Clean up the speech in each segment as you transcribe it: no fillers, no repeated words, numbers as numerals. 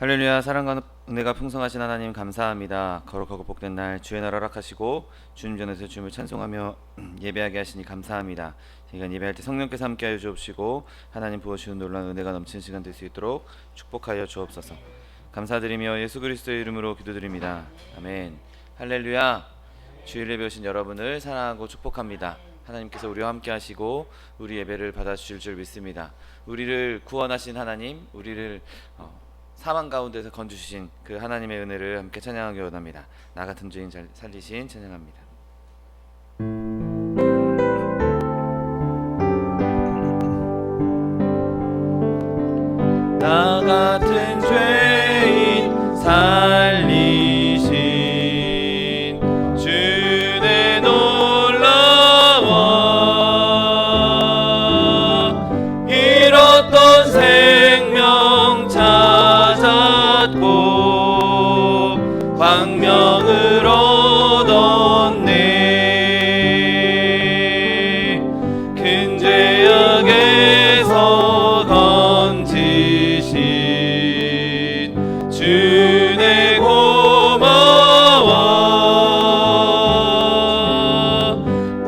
할렐루야. 사랑과 은혜가 풍성하신 하나님 감사합니다. 거룩하고 복된 날 주의 날 허락하시고 주님 전에서 주님을 찬송하며 예배하게 하시니 감사합니다. 시간 예배할 때 성령께서 함께하여 주옵시고 하나님 부어주시는 놀라운 은혜가 넘치는 시간 될 수 있도록 축복하여 주옵소서. 감사드리며 예수 그리스도의 이름으로 기도드립니다. 아멘. 할렐루야. 주일 예배 오신 여러분을 사랑하고 축복합니다. 하나님께서 우리와 함께 하시고 우리 예배를 받아주실 줄 믿습니다. 우리를 구원하신 하나님, 우리를 사망 가운데서 건져주신 그 하나님의 은혜를 함께 찬양하기 원합니다. 나 같은 죄인 살리신 찬양합니다. 나 같은 죄인 살리신 주의 놀라워 잃었던 생명 찾았고 광명을 얻었네. 큰 죄악에서 건지신 주네 고마워.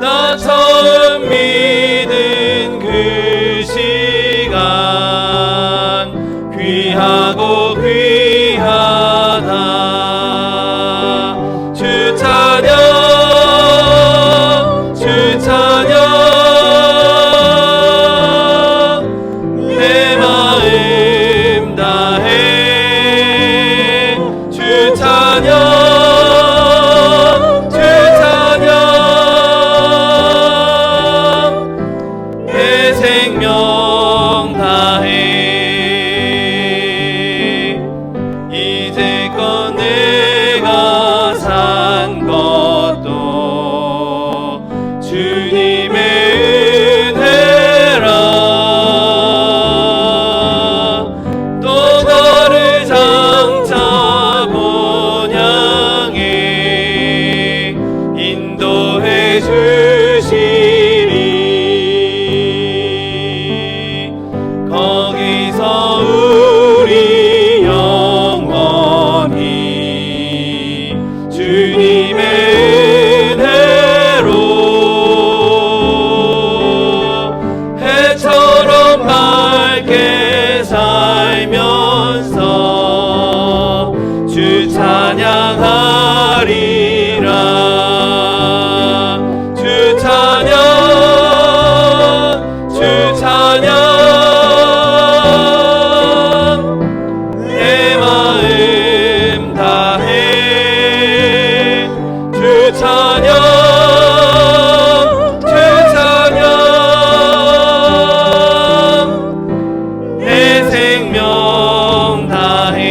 나 처음 믿은 그 시간 귀하고 귀하다. 주 찬양, 주 찬양, 내 마음 다해. 주 찬양, 주 찬양, 내 생명 다해. 이제껏 내가 산 것도 주님의 은혜라. 또 너를 장차 본향에 인도해 주시리. 거기서 우리 영원히 주님의 은혜로 해처럼 밝게 살면서 주 찬양하리라. 주 찬양, 주 찬양, 내 마음 다해. 주 찬양, 주 찬양, 내 생명 다해.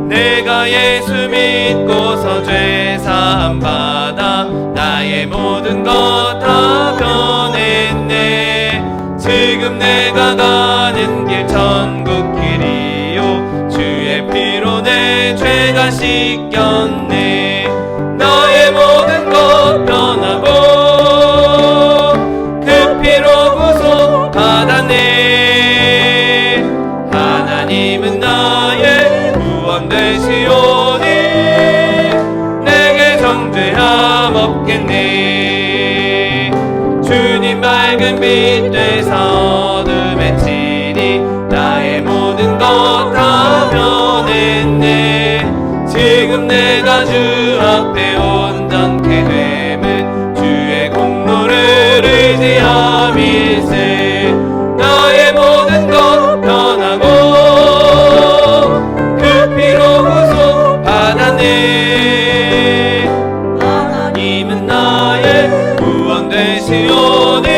내가 예수 믿고서 죄 사함 받아 나의 모든 것 다 변했네. 지금 내가 가는 길 천국 길이요 주의 피로 내 죄가 씻겼네. 나의 모든 것 변하고 그 피로 구속 받았네. 하나님은 나의 구원 되시오니 내게 정죄함 없겠네. 주님 밝은 빛 되사 어둠에 치니 나의 모든 것 다 변했네. 지금 내가 주 앞에 온전케 됨은 주의 공로를 의지함일세. 나의 모든 것 변하고 그 피로 구속 받았네. 하나님은 나의 구원 되시오니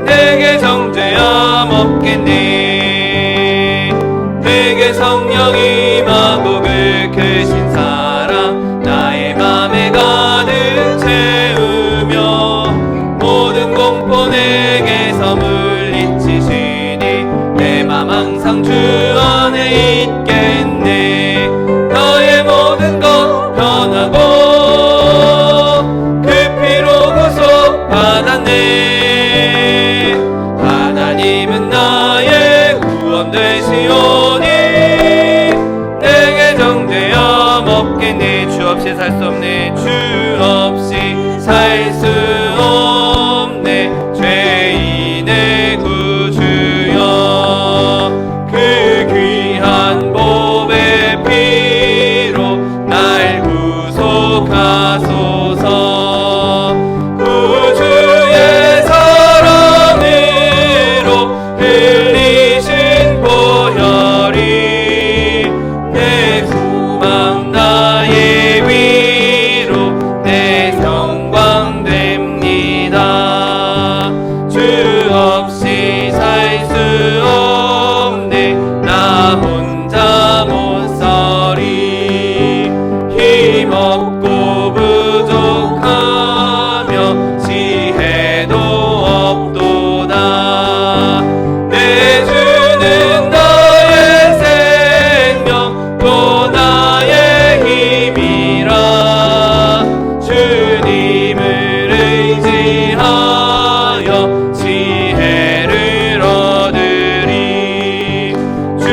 내게 정죄함 없겠네. 내게 성령 임하고 그 크신 사랑 나의 맘에 가득 채우며 모든 공포 내게서 물리치시니 내 맘 항상 주 안에 있겠네. 너의 모든 것 변하고 그 피로 구속 받았네. 하나님은 나의 구원 구원 되시오니 내게 정죄여 먹겠네. 주 없이 살 수 없네. 주 없이 살 수 없네. 죄인의 구주여 그 귀한 보배 피로 날 구속하소서. 구주의 사랑으로 흘리신 보혈이 내 소망 나의 위로 내 영광 됩니다. 주 없이 살 수 없네. 나 혼자 못 서리. 힘없고 부족하며 지혜도 없도다. 내 주는 나의 생명 또 나의 힘이라. 주님을 의지하여 지혜를 얻으리. 주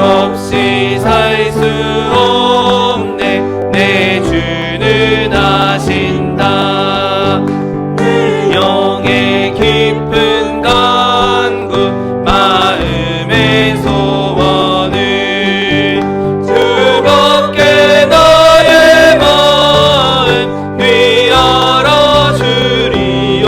없이 살 수 없네. 내 주는 아신다. 영의 깊은 간구 마음의 소원을 주밖에 나의 마음 네 알아주리요.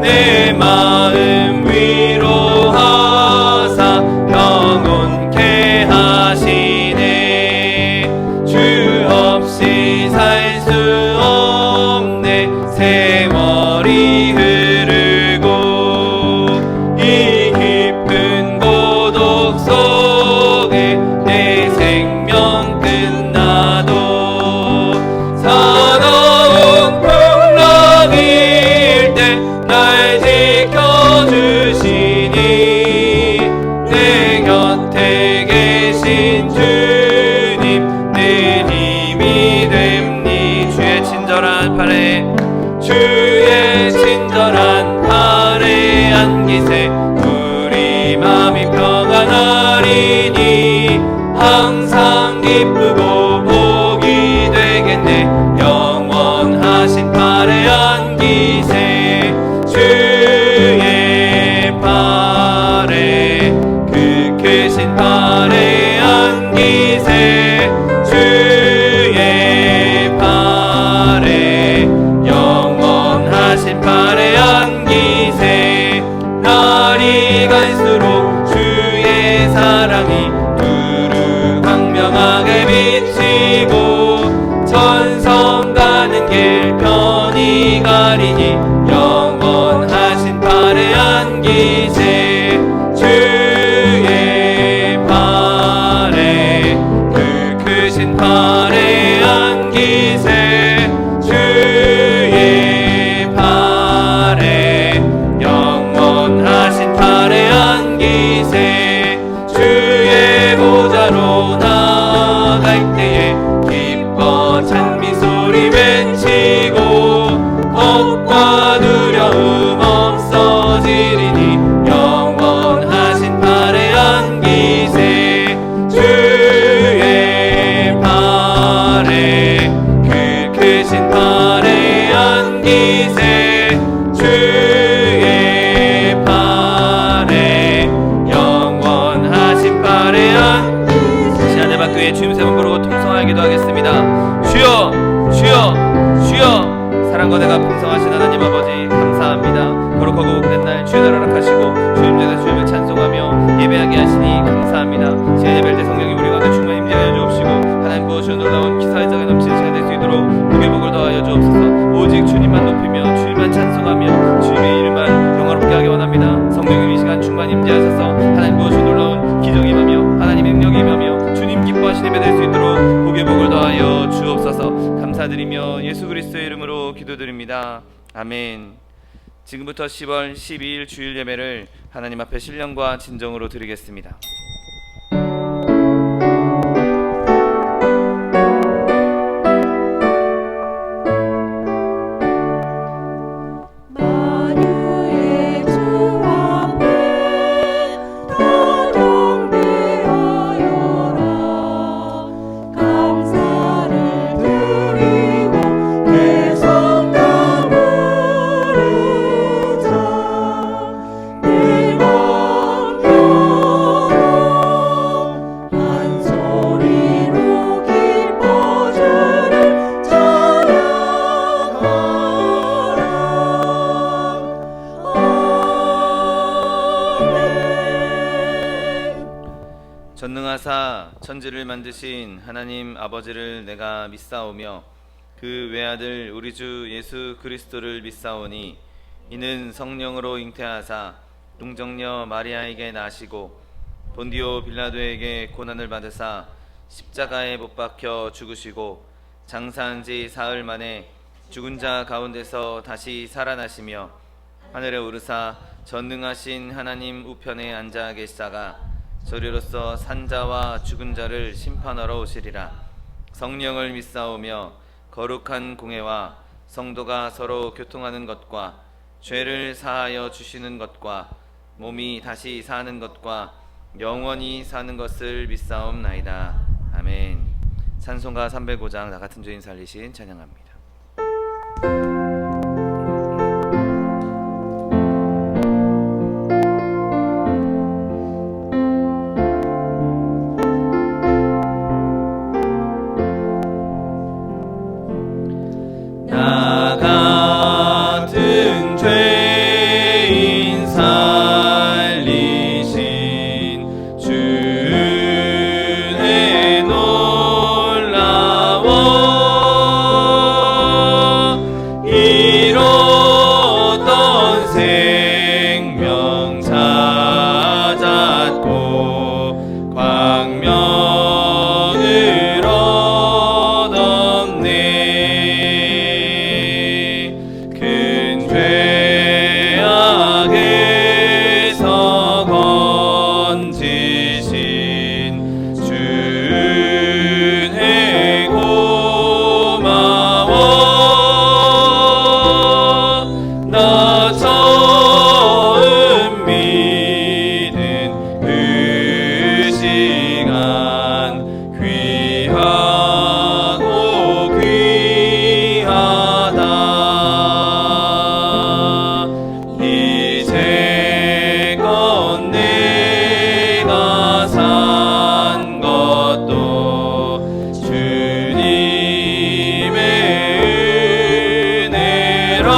내 마음 위로하사 평온케 하시네. 주 없이 살 수 없네. 세월이 흐르고 이 깊은 고독 속에 내 생명 끝나도 사나운 풍랑일 때 날 지켜주시니 내 곁에 계신 주님 내 힘이 됩니. 주의 친절한 팔에 안기세 우리 맘이 평안하리니 항상 기쁘고 복이 되겠네. 영원하신 팔에 안기세 주의 팔에 그 크신 팔에 안기세 주의 팔에 영원하신 팔에 안기세. 날이 갈수록 주의 사랑이 두루 광명하게 비치고 천성 가는 길 편히 가리니 영원하신 팔에 안기세 주의 팔에 그 크신 팔에 안기세 주의 팔에 영원하신 팔에 안기세. 주의 보좌로 나아갈 때에 기뻐 찬미 소리 외치고 겁과 두려움 없어지리니 영원하신 팔에 안기세 주의 팔에 그 크신 팔에 안기세 주의 팔에 영원하신 팔에 안기세. 하늘 밖에 주님 세번 부르고 통성하기도 하겠습니다. 주여 주여 주여. 사랑과 내가 풍성하신 하나님 아버지 감사합니다. 거룩하고 복된 날 주의 나라를 하시고 주님 전에 주님을 찬송하며 예배하게 하시니 감사합니다. 제 예배할 때 성령이 우리 가운데 충만히 임재하여 주옵시고 하나님 부어주신 놀라운 기사의 작은 넘치는 시간 될 수 있도록 복의 복을 더하여 주옵소서. 오직 주님만 높이며 주님만 찬송하며 주님의 이름만 영화롭게 하기 원합니다. 성령님 이 시간 충만히 임재하셔서 하나님 부어주신 놀라운 기적이 임하며 하나님의 능력이 임하며 주님 기뻐하시는 예배 될 수 있도록 복의 복을 더하여 주옵소서. 감사드리며 예수 그리스도의 이름으로 기도드립니다. 아멘. 지금부터 10월 12일 주일 예배를 하나님 앞에 신령과 진정으로 드리겠습니다. 만유의 주 앞에 전능하사 천지를 만드신 하나님 아버지를 내가 믿사오며 그 외아들 우리 주 예수 그리스도를 믿사오니 이는 성령으로 잉태하사 동정녀 마리아에게 나시고 본디오 빌라도에게 고난을 받으사 십자가에 못 박혀 죽으시고 장사한 지 사흘 만에 죽은 자 가운데서 다시 살아나시며 하늘에 오르사 전능하신 하나님 우편에 앉아 계시다가 저리로서 산자와 죽은 자를 심판하러 오시리라. 성령을 믿사오며 거룩한 공회와 성도가 서로 교통하는 것과 죄를 사하여 주시는 것과 몸이 다시 사는 것과 영원히 사는 것을 믿사옵나이다. 아멘. 찬송가 305장 나 같은 죄인 살리신 찬양합니다. 나 같은 죄인 살리신 주의 놀라워 잃었던 생명 찾았고 광명을 얻었네. 큰 죄악에서 건지신 주의 고마워. 나 처음 믿은 그 시간 귀하고 귀하다. 이제껏 내가 산 것도 주님의 은혜라.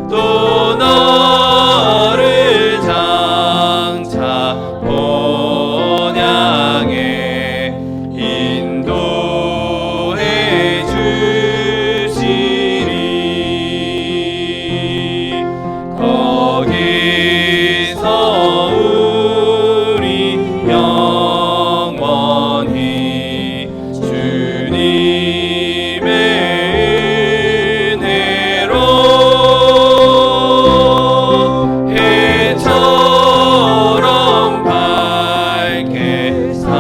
또 너를 장차 본향에 인도해 주시리. 거기서 우리 영원히 주님의 은혜로 해처럼 밝게 살면서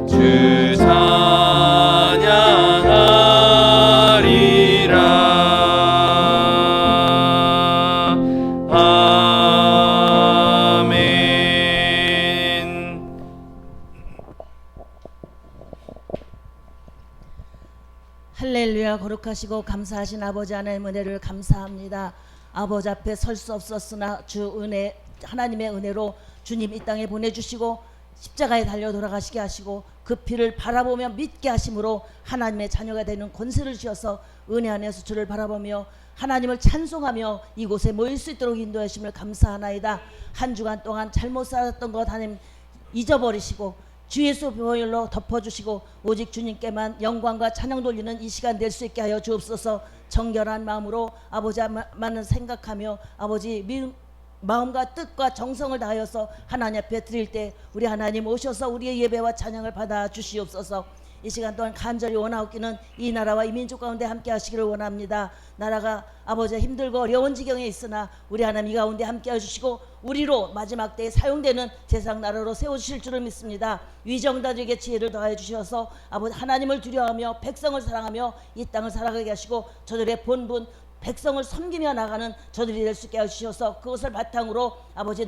주 찬양하리라. 아멘. 할렐루야. 거룩하시고 감사하신 아버지 하나님의 은혜를 감사합니다. 아버지 앞에 설 수 없었으나 주 은혜 하나님의 은혜로 주님 이 땅에 보내주시고 십자가에 달려 돌아가시게 하시고 그 피를 바라보며 믿게 하심으로 하나님의 자녀가 되는 권세를 주셔서 은혜 안에서 주를 바라보며 하나님을 찬송하며 이곳에 모일 수 있도록 인도하심을 감사하나이다. 한 주간 동안 잘못 살았던 것 하나님 잊어버리시고 주 예수 보혈로 덮어주시고 오직 주님께만 영광과 찬양 돌리는 이 시간 될 수 있게 하여 주옵소서. 정결한 마음으로 아버지만을 생각하며 아버지 마음과 뜻과 정성을 다하여서 하나님 앞에 드릴 때 우리 하나님 오셔서 우리의 예배와 찬양을 받아 주시옵소서. 이 시간 동안 간절히 원하옵기는 이 나라와 이 민족 가운데 함께 하시기를 원합니다. 나라가 아버지 힘들고 어려운 지경에 있으나 우리 하나님 이 가운데 함께 해주시고 우리로 마지막 때에 사용되는 세상 나라로 세워주실 줄을 믿습니다. 위정자들에게 지혜를 더해 주셔서 아버지 하나님을 두려워하며 백성을 사랑하며 이 땅을 살아가게 하시고 저들의 본분 백성을 섬기며 나가는 저들이 될 수 있게 해주셔서 그것을 바탕으로 아버지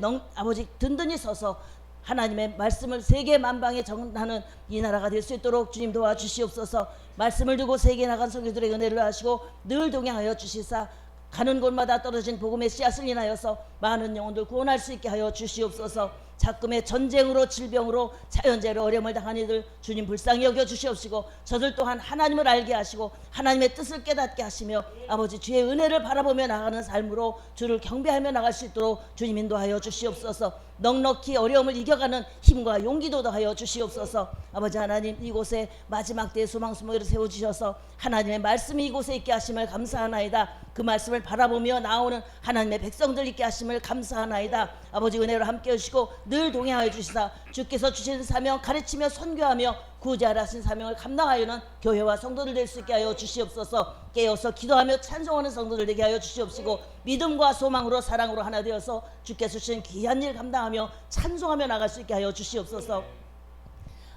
든든히 서서 하나님의 말씀을 세계 만방에 전하는 이 나라가 될 수 있도록 주님 도와주시옵소서. 말씀을 두고 세계에 나간 성도들의 은혜를 하시고 늘 동행하여 주시사 가는 곳마다 떨어진 복음의 씨앗을 인하여서 많은 영혼들 구원할 수 있게 하여 주시옵소서. 작금의 전쟁으로 질병으로 자연재해로 어려움을 당한 이들 주님 불쌍히 여겨 주시옵시고 저들 또한 하나님을 알게 하시고 하나님의 뜻을 깨닫게 하시며 아버지 주의 은혜를 바라보며 나가는 삶으로 주를 경배하며 나갈 수 있도록 주님 인도하여 주시옵소서. 넉넉히 어려움을 이겨가는 힘과 용기도 더하여 주시옵소서. 아버지 하나님 이곳에 마지막 때의 소망수목을 세워주셔서 하나님의 말씀이 이곳에 있게 하심을 감사하나이다. 그 말씀을 바라보며 나오는 하나님의 백성들 있게 하심을 감사하나이다. 아버지 은혜로 함께 해주시고 늘 동행하여 주시사 주께서 주신 사명 가르치며 선교하며 구제하라 하신 사명을 감당하여는 교회와 성도들 될 수 있게 하여 주시옵소서. 깨어서 기도하며 찬송하는 성도들 되게 하여 주시옵시고 믿음과 소망으로 사랑으로 하나 되어서 주께서 주신 귀한 일 감당하며 찬송하며 나갈 수 있게 하여 주시옵소서.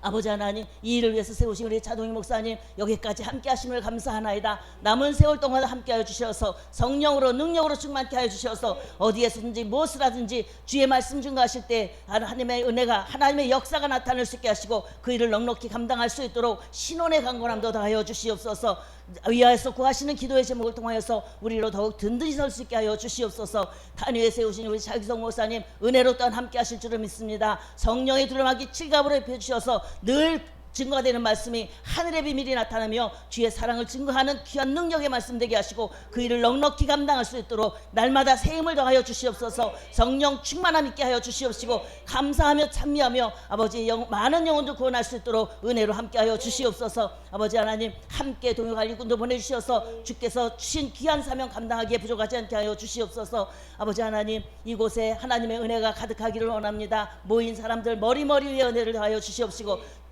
아버지 하나님 이 일을 위해서 세우신 우리 차동희 목사님 여기까지 함께 하심을 감사하나이다. 남은 세월 동안 함께 하여 주셔서 성령으로 능력으로 충만케 하여 주셔서 어디에서든지 무엇을 하든지 주의 말씀 증거하실 때 하나님의 은혜가 하나님의 역사가 나타날 수 있게 하시고 그 일을 넉넉히 감당할 수 있도록 신원의 강건함도 더하여 주시옵소서. 위하여서 구하시는 기도의 제목을 통하여서 우리로 더욱 든든히 설 수 있게 하여 주시옵소서. 단위에 세우신 우리 차기성 목사님 은혜로 또한 함께 하실 줄을 믿습니다. 성령의 두루마기 칠갑으로 입혀주셔서 늘 증거가 되는 말씀이 하늘의 비밀이 나타나며 주의 사랑을 증거하는 귀한 능력의 말씀 되게 하시고 그 일을 넉넉히 감당할 수 있도록 날마다 새 힘을 더하여 주시옵소서. 성령 충만함 있게 하여 주시옵시고 감사하며 찬미하며 아버지 많은 영혼들 구원할 수 있도록 은혜로 함께 하여 주시옵소서. 아버지 하나님 함께 동역할 일꾼도 보내주셔서 주께서 주신 귀한 사명 감당하기에 부족하지 않게 하여 주시옵소서. 아버지 하나님 이곳에 하나님의 은혜가 가득하기를 원합니다. 모인 사람들 머리머리 위에 은혜를 더하여 주시옵시고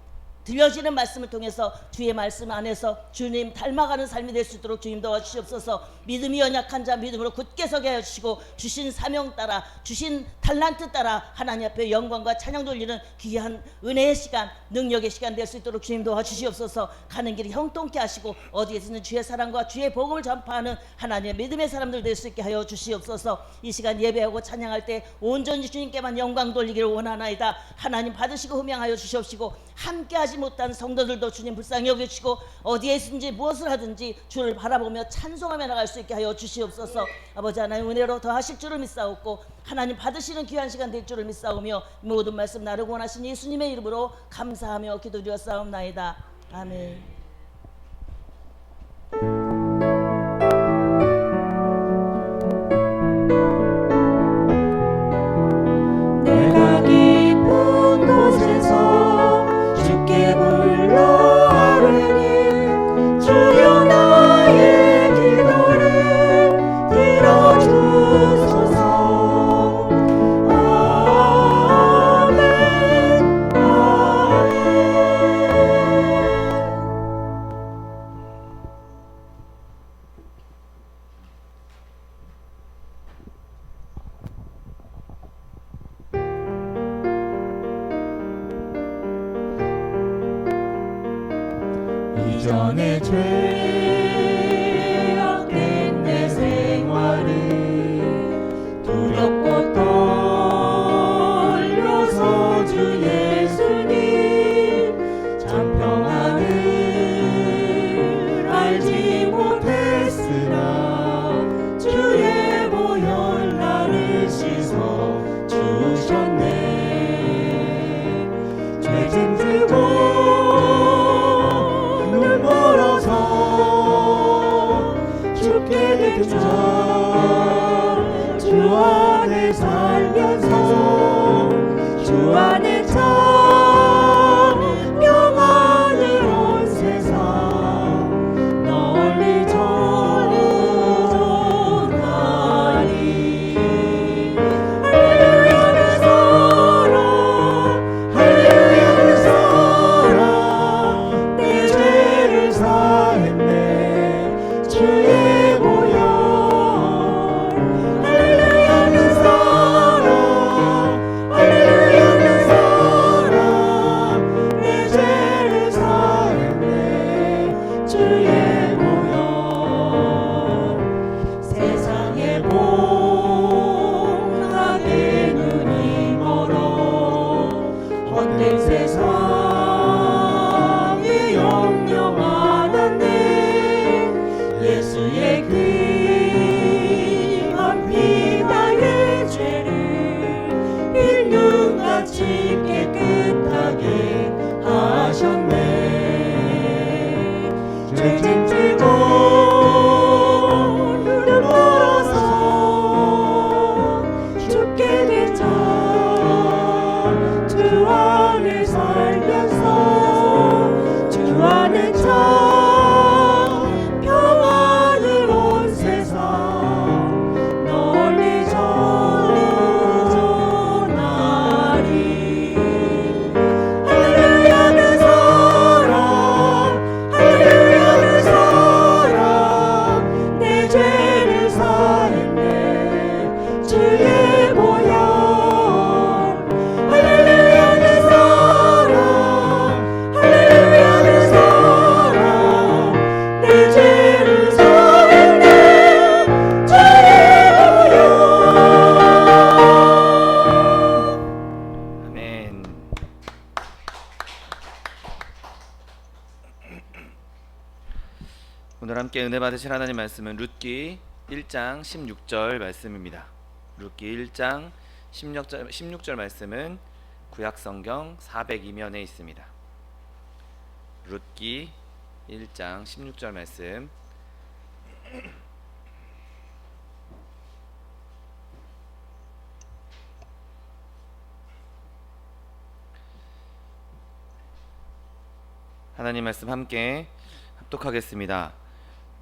들려지는 말씀을 통해서 주의 말씀 안에서 주님 닮아가는 삶이 될 수 있도록 주님 도와주시옵소서. 믿음이 연약한 자 믿음으로 굳게 서게 하여 주시고 주신 사명 따라 주신 달란트 따라 하나님 앞에 영광과 찬양 돌리는 귀한 은혜의 시간 능력의 시간 될 수 있도록 주님 도와주시옵소서. 가는 길이 형통케 하시고 어디에서는 주의 사랑과 주의 복음을 전파하는 하나님의 믿음의 사람들 될 수 있게 하여 주시옵소서. 이 시간 예배하고 찬양할 때 온전히 주님께만 영광 돌리기를 원하나이다. 하나님 받으시고 흠양하여 주시옵시고 함께하지 못한 성도들도 주님 불쌍히 여기시고 어디에 있든지 무엇을 하든지 주를 바라보며 찬송하며 나갈 수 있게 하여 주시옵소서. 아버지 하나님 은혜로 더하실 줄을 믿사옵고 하나님 받으시는 귀한 시간 될 줄을 믿사오며 모든 말씀 나르고 원하신 예수님의 이름으로 감사하며 기도드렸사옵나이다. 아멘. 내가 깊은 곳에서 주께 불러 아뢰니 주여 나의 기도를 들어주소서. 아멘 이전에 죄악된 내 생활을 두렵고 떨려서 주 예수님 참 평안을 알지 못했으나 주의 보혈 나를 씻어 주셨네. 죄 짐지고 눈 멀어서 주의 보혈 할렐루야 내 사랑 할렐루야 내 사랑 내 죄를 사했네 주의 보혈. 아멘. 오늘 함께 은혜 받으실 하나님 말씀은 룻기 1장 16절 말씀입니다. 룻기 1장 16절 말씀은 구약성경 402면에 있습니다. 룻기 1장 16절 말씀. 하나님 말씀 함께 합독하겠습니다.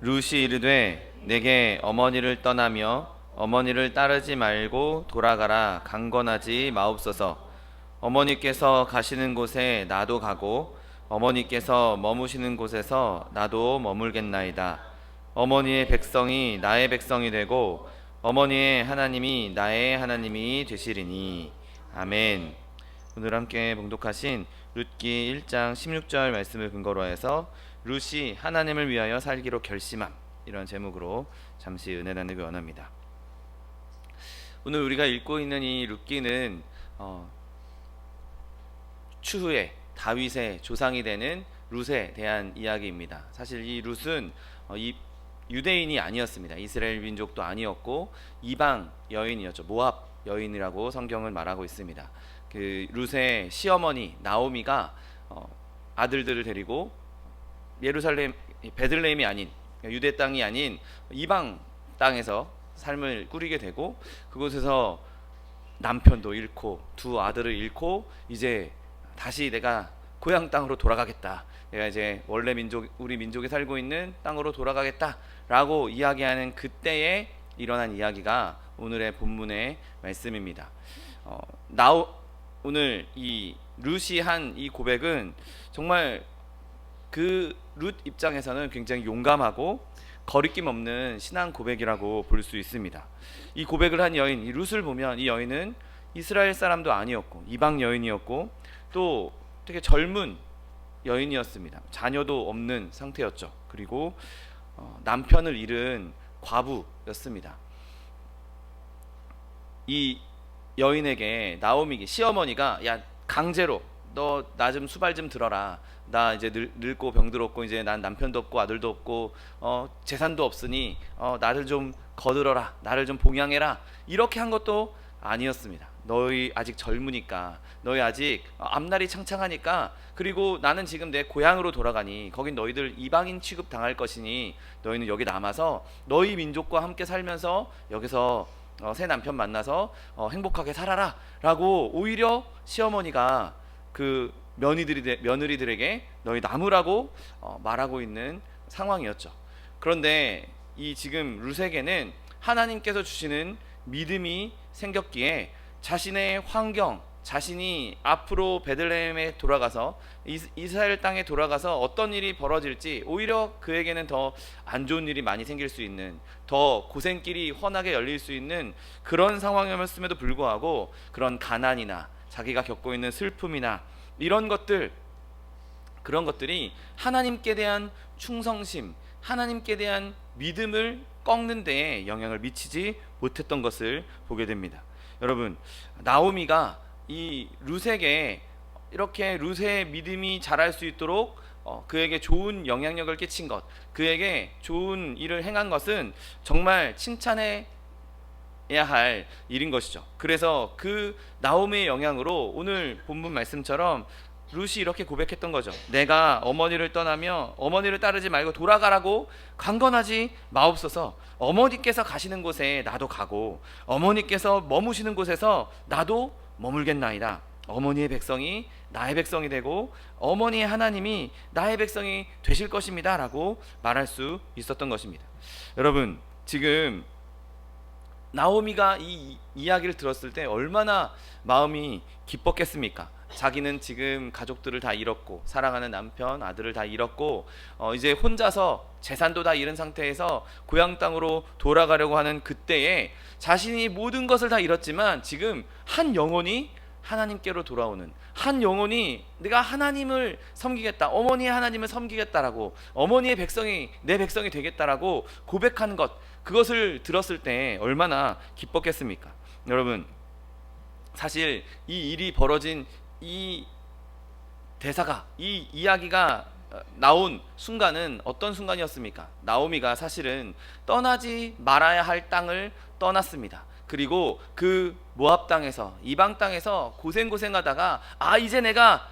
룻이 이르되 내게 어머니를 떠나며 어머니를 따르지 말고 돌아가라 강건하지 마옵소서. 어머니께서 가시는 곳에 나도 가고 어머니께서 머무시는 곳에서 나도 머물겠나이다. 어머니의 백성이 나의 백성이 되고 어머니의 하나님이 나의 하나님이 되시리니. 아멘. 오늘 함께 봉독하신 룻기 1장 16절 말씀을 근거로 해서 룻이 하나님을 위하여 살기로 결심함, 이런 제목으로 잠시 은혜 나누기 원합니다. 오늘 우리가 읽고 있는 이 룻기는 추후에 다윗의 조상이 되는 룻에 대한 이야기입니다. 사실 이 룻은 이 유대인이 아니었습니다. 이스라엘 민족도 아니었고 이방 여인이었죠. 모압 여인이라고 성경은 말하고 있습니다. 그 룻의 시어머니 나오미가 아들들을 데리고 예루살렘 베들레헴이 아닌 유대 땅이 아닌 이방 땅에서 삶을 꾸리게 되고 그곳에서 남편도 잃고 두 아들을 잃고 이제 다시 내가 고향 땅으로 돌아가겠다. 내가 이제 원래 우리 민족이 살고 있는 땅으로 돌아가겠다라고 이야기하는 그때에 일어난 이야기가 오늘의 본문의 말씀입니다. 오늘 이 룻이 한 이 고백은 정말 그 룻 입장에서는 굉장히 용감하고 거리낌 없는 신앙 고백이라고 볼 수 있습니다. 이 고백을 한 여인, 이 룻을 보면 이 여인은 이스라엘 사람도 아니었고 이방 여인이었고 또 되게 젊은 여인이었습니다. 자녀도 없는 상태였죠. 그리고 남편을 잃은 과부였습니다. 이 여인에게 나오미 시어머니가 야 강제로 너 나 좀 수발 좀 들어라. 나 이제 늙고 병들었고 이제 난 남편도 없고 아들도 없고 재산도 없으니 나를 좀 거들어라. 나를 좀 봉양해라. 이렇게 한 것도 아니었습니다. 너희 아직 젊으니까 너희 아직 앞날이 창창하니까 그리고 나는 지금 내 고향으로 돌아가니 거긴 너희들 이방인 취급 당할 것이니 너희는 여기 남아서 너희 민족과 함께 살면서 여기서 새 남편 만나서 행복하게 살아라 라고 오히려 시어머니가 그 며느리들에게 너희 남으라고 말하고 있는 상황이었죠. 그런데 이 지금 룻에게는 하나님께서 주시는 믿음이 생겼기에 자신의 환경, 자신이 앞으로 베들레헴에 돌아가서 이스라엘 땅에 돌아가서 어떤 일이 벌어질지 오히려 그에게는 더 안 좋은 일이 많이 생길 수 있는, 더 고생길이 훤하게 열릴 수 있는 그런 상황이었음에도 불구하고 그런 가난이나 자기가 겪고 있는 슬픔이나 이런 것들, 그런 것들이 하나님께 대한 충성심, 하나님께 대한 믿음을 꺾는 데에 영향을 미치지 못했던 것을 보게 됩니다. 여러분, 나오미가 이 룻에게 이렇게 룻의 믿음이 자랄 수 있도록 그에게 좋은 영향력을 끼친 것, 그에게 좋은 일을 행한 것은 정말 칭찬해야 할 일인 것이죠. 그래서 그 나오미의 영향으로 오늘 본문 말씀처럼 룻이 이렇게 고백했던 거죠. 내가 어머니를 떠나며 어머니를 따르지 말고 돌아가라고 강건하지 마옵소서. 어머니께서 가시는 곳에 나도 가고 어머니께서 머무시는 곳에서 나도 머물겠나이다. 어머니의 백성이 나의 백성이 되고 어머니의 하나님이 나의 백성이 되실 것입니다 라고 말할 수 있었던 것입니다. 여러분, 지금 나오미가 이 이야기를 들었을 때 얼마나 마음이 기뻤겠습니까? 자기는 지금 가족들을 다 잃었고 사랑하는 남편, 아들을 다 잃었고 이제 혼자서 재산도 다 잃은 상태에서 고향 땅으로 돌아가려고 하는 그때에 자신이 모든 것을 다 잃었지만 지금 한 영혼이 하나님께로 돌아오는, 한 영혼이 내가 하나님을 섬기겠다, 어머니의 하나님을 섬기겠다라고, 어머니의 백성이 내 백성이 되겠다라고 고백하는 것, 그것을 들었을 때 얼마나 기뻤겠습니까? 여러분, 사실 이 일이 벌어진 이 대사가, 이 이야기가 나온 순간은 어떤 순간이었습니까? 나오미가 사실은 떠나지 말아야 할 땅을 떠났습니다. 그리고 그 모압 땅에서, 이방 땅에서 고생하다가 이제 내가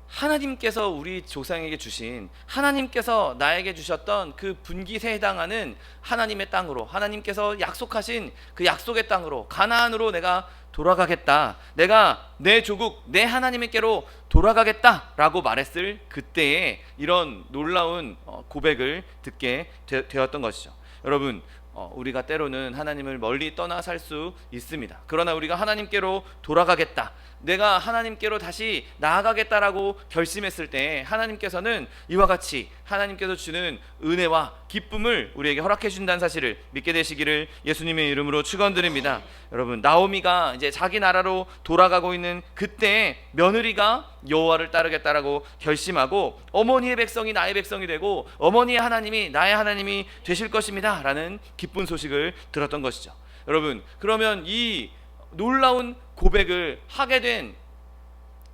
하나님께서 우리 조상에게 주신, 하나님께서 나에게 주셨던 그 분깃에 해당하는 하나님의 땅으로, 하나님께서 약속하신 그 약속의 땅으로, 가나안으로 내가 돌아가겠다, 내가 내 조국, 내 하나님께로 돌아가겠다라고 말했을 그때에 이런 놀라운 고백을 듣게 되었던 것이죠. 여러분, 우리가 때로는 하나님을 멀리 떠나 살 수 있습니다. 그러나 우리가 하나님께로 돌아가겠다, 내가 하나님께로 다시 나아가겠다라고 결심했을 때 하나님께서는 이와 같이 하나님께서 주는 은혜와 기쁨을 우리에게 허락해 준다는 사실을 믿게 되시기를 예수님의 이름으로 축원드립니다. 여러분, 나오미가 이제 자기 나라로 돌아가고 있는 그때 며느리가 여호와를 따르겠다라고 결심하고 어머니의 백성이 나의 백성이 되고 어머니의 하나님이 나의 하나님이 되실 것입니다 라는 기쁜 소식을 들었던 것이죠. 여러분, 그러면 이 놀라운 고백을 하게 된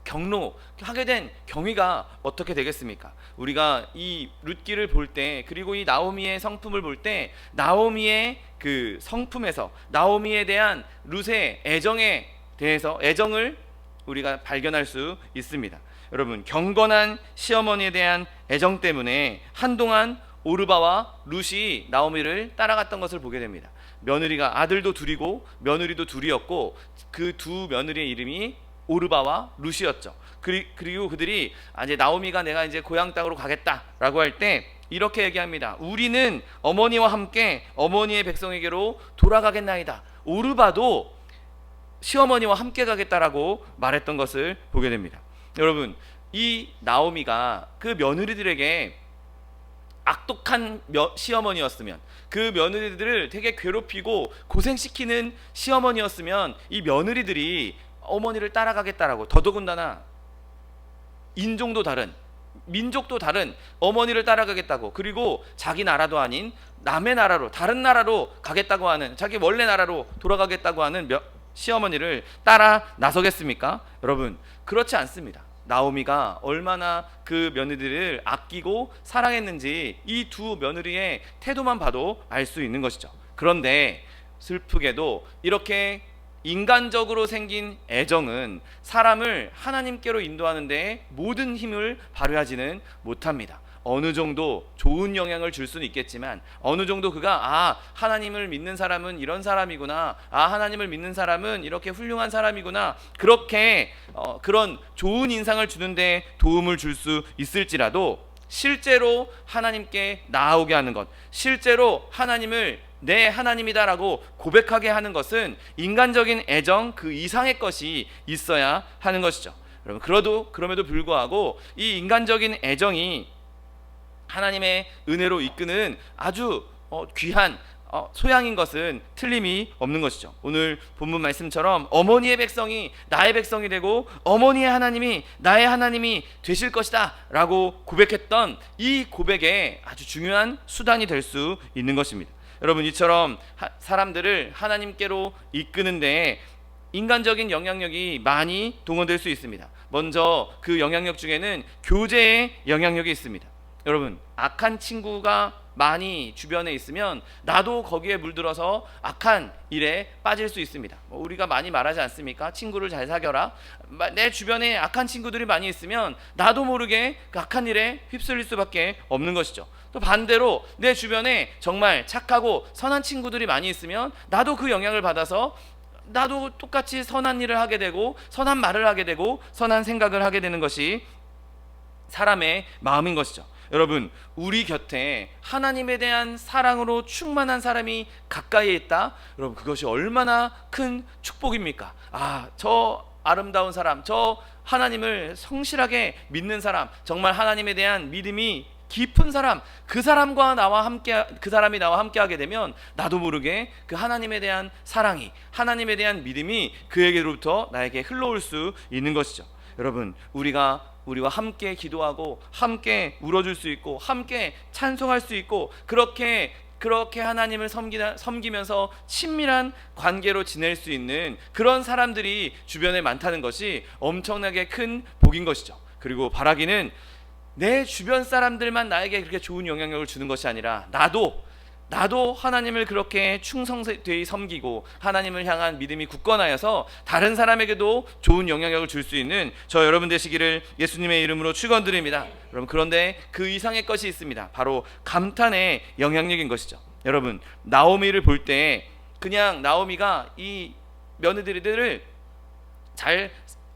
경로, 하게 된 경위가 어떻게 되겠습니까? 우리가 이 룻기를 볼 때, 그리고 이 나오미의 성품을 볼 때, 나오미의 그 성품에서 나오미에 대한 룻의 애정에 대해서, 애정을 우리가 발견할 수 있습니다. 여러분, 경건한 시어머니에 대한 애정 때문에 한동안 오르바와 룻이 나오미를 따라갔던 것을 보게 됩니다. 며느리가, 아들도 둘이고 며느리도 둘이었고 그 두 며느리의 이름이 오르바와 룻이었죠. 그리고 그들이 이제 나오미가 내가 이제 고향 땅으로 가겠다라고 할 때 이렇게 얘기합니다. 우리는 어머니와 함께 어머니의 백성에게로 돌아가겠나이다. 오르바도 시어머니와 함께 가겠다라고 말했던 것을 보게 됩니다. 여러분, 이 나오미가 그 며느리들에게 악독한 시어머니였으면, 그 며느리들을 되게 괴롭히고 고생시키는 시어머니였으면 이 며느리들이 어머니를 따라가겠다라고, 더더군다나 인종도 다른, 민족도 다른 어머니를 따라가겠다고, 그리고 자기 나라도 아닌 남의 나라로, 다른 나라로 가겠다고 하는, 자기 원래 나라로 돌아가겠다고 하는 시어머니를 따라 나서겠습니까? 여러분, 그렇지 않습니다. 나오미가 얼마나 그 며느리를 아끼고 사랑했는지 이 두 며느리의 태도만 봐도 알 수 있는 것이죠. 그런데 슬프게도 이렇게 인간적으로 생긴 애정은 사람을 하나님께로 인도하는 데 모든 힘을 발휘하지는 못합니다. 어느 정도 좋은 영향을 줄 수는 있겠지만, 어느 정도 그가 하나님을 믿는 사람은 이런 사람이구나, 하나님을 믿는 사람은 이렇게 훌륭한 사람이구나, 그렇게 그런 좋은 인상을 주는데 도움을 줄 수 있을지라도 실제로 하나님께 나아오게 하는 것, 실제로 하나님을 내 하나님이다라고 고백하게 하는 것은 인간적인 애정 그 이상의 것이 있어야 하는 것이죠. 여러분, 그럼에도 불구하고 이 인간적인 애정이 하나님의 은혜로 이끄는 아주 귀한 소양인 것은 틀림이 없는 것이죠. 오늘 본문 말씀처럼 어머니의 백성이 나의 백성이 되고 어머니의 하나님이 나의 하나님이 되실 것이다 라고 고백했던 이 고백에 아주 중요한 수단이 될 수 있는 것입니다. 여러분, 이처럼 사람들을 하나님께로 이끄는데 인간적인 영향력이 많이 동원될 수 있습니다. 먼저 그 영향력 중에는 교제의 영향력이 있습니다. 여러분, 악한 친구가 많이 주변에 있으면 나도 거기에 물들어서 악한 일에 빠질 수 있습니다. 우리가 많이 말하지 않습니까? 친구를 잘 사겨라. 내 주변에 악한 친구들이 많이 있으면 나도 모르게 그 악한 일에 휩쓸릴 수밖에 없는 것이죠. 또 반대로 내 주변에 정말 착하고 선한 친구들이 많이 있으면 나도 그 영향을 받아서 나도 똑같이 선한 일을 하게 되고 선한 말을 하게 되고 선한 생각을 하게 되는 것이 사람의 마음인 것이죠. 여러분, 우리 곁에 하나님에 대한 사랑으로 충만한 사람이 가까이에 있다. 여러분, 그것이 얼마나 큰 축복입니까? 저 아름다운 사람, 저 하나님을 성실하게 믿는 사람, 정말 하나님에 대한 믿음이 깊은 사람, 그 사람이 나와 함께하게 되면 나도 모르게 그 하나님에 대한 사랑이, 하나님에 대한 믿음이 그에게로부터 나에게 흘러올 수 있는 것이죠. 여러분, 우리와 함께 기도하고 함께 울어줄 수 있고 함께 찬송할 수 있고 그렇게 하나님을 섬기면서 친밀한 관계로 지낼 수 있는 그런 사람들이 주변에 많다는 것이 엄청나게 큰 복인 것이죠. 그리고 바라기는 내 주변 사람들만 나에게 그렇게 좋은 영향력을 주는 것이 아니라 나도 하나님을 그렇게 충성되이 섬기고 하나님을 향한 믿음이 굳건하여서 다른 사람에게도 좋은 영향력을 줄 수 있는 저 여러분 되시기를 예수님의 이름으로 축원드립니다. 여러분, 그런데 그 이상의 것이 있습니다. 바로 감탄의 영향력인 것이죠. 여러분, 나오미를 볼 때 그냥 나오미가 이 며느리들을 잘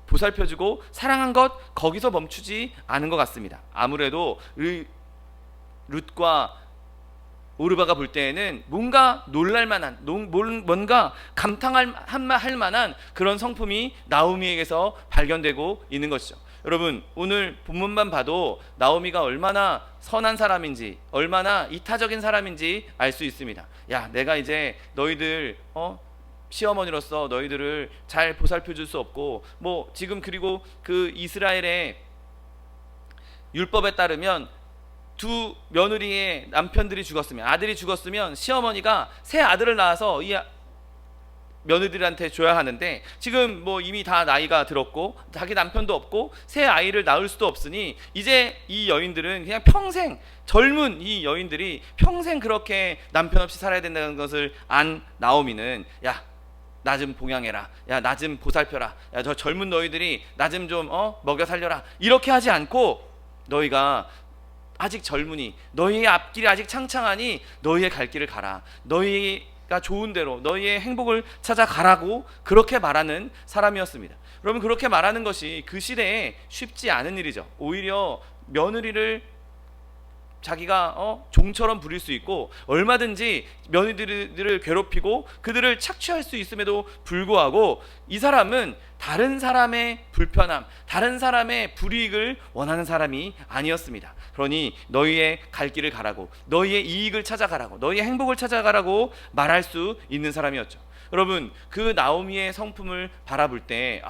보살펴주고 사랑한 것 거기서 멈추지 않은 것 같습니다. 아무래도 룻과 오르바가 볼 때에는 뭔가 놀랄만한, 뭔가 감탄할 만한 그런 성품이 나오미에게서 발견되고 있는 것이죠. 여러분, 오늘 본문만 봐도 나오미가 얼마나 선한 사람인지, 얼마나 이타적인 사람인지 알 수 있습니다. 야, 내가 이제 너희들 시어머니로서 너희들을 잘 보살펴 줄 수 없고, 지금 그리고 그 이스라엘의 율법에 따르면 두 며느리의 남편들이 죽었으면, 아들이 죽었으면 시어머니가 새 아들을 낳아서 이 며느리들한테 줘야 하는데, 지금 이미 다 나이가 들었고 자기 남편도 없고 새 아이를 낳을 수도 없으니 이제 이 여인들은 그냥 평생, 젊은 이 여인들이 평생 그렇게 남편 없이 살아야 된다는 것을 안 나오미는, 야, 나 좀 봉양해라, 야, 나 좀 보살펴라, 야, 저 젊은 너희들이 나 좀 먹여 살려라, 이렇게 하지 않고 너희가 아직 젊으니 너희의 앞길이 아직 창창하니 너희의 갈 길을 가라, 너희가 좋은 대로 너희의 행복을 찾아가라고 그렇게 말하는 사람이었습니다. 여러분, 그렇게 말하는 것이 그 시대에 쉽지 않은 일이죠. 오히려 며느리를 자기가 종처럼 부릴 수 있고 얼마든지 며느리들을 괴롭히고 그들을 착취할 수 있음에도 불구하고 이 사람은 다른 사람의 불편함, 다른 사람의 불이익을 원하는 사람이 아니었습니다. 그러니 너희의 갈 길을 가라고, 너희의 이익을 찾아가라고, 너희의 행복을 찾아가라고 말할 수 있는 사람이었죠. 여러분, 그 나오미의 성품을 바라볼 때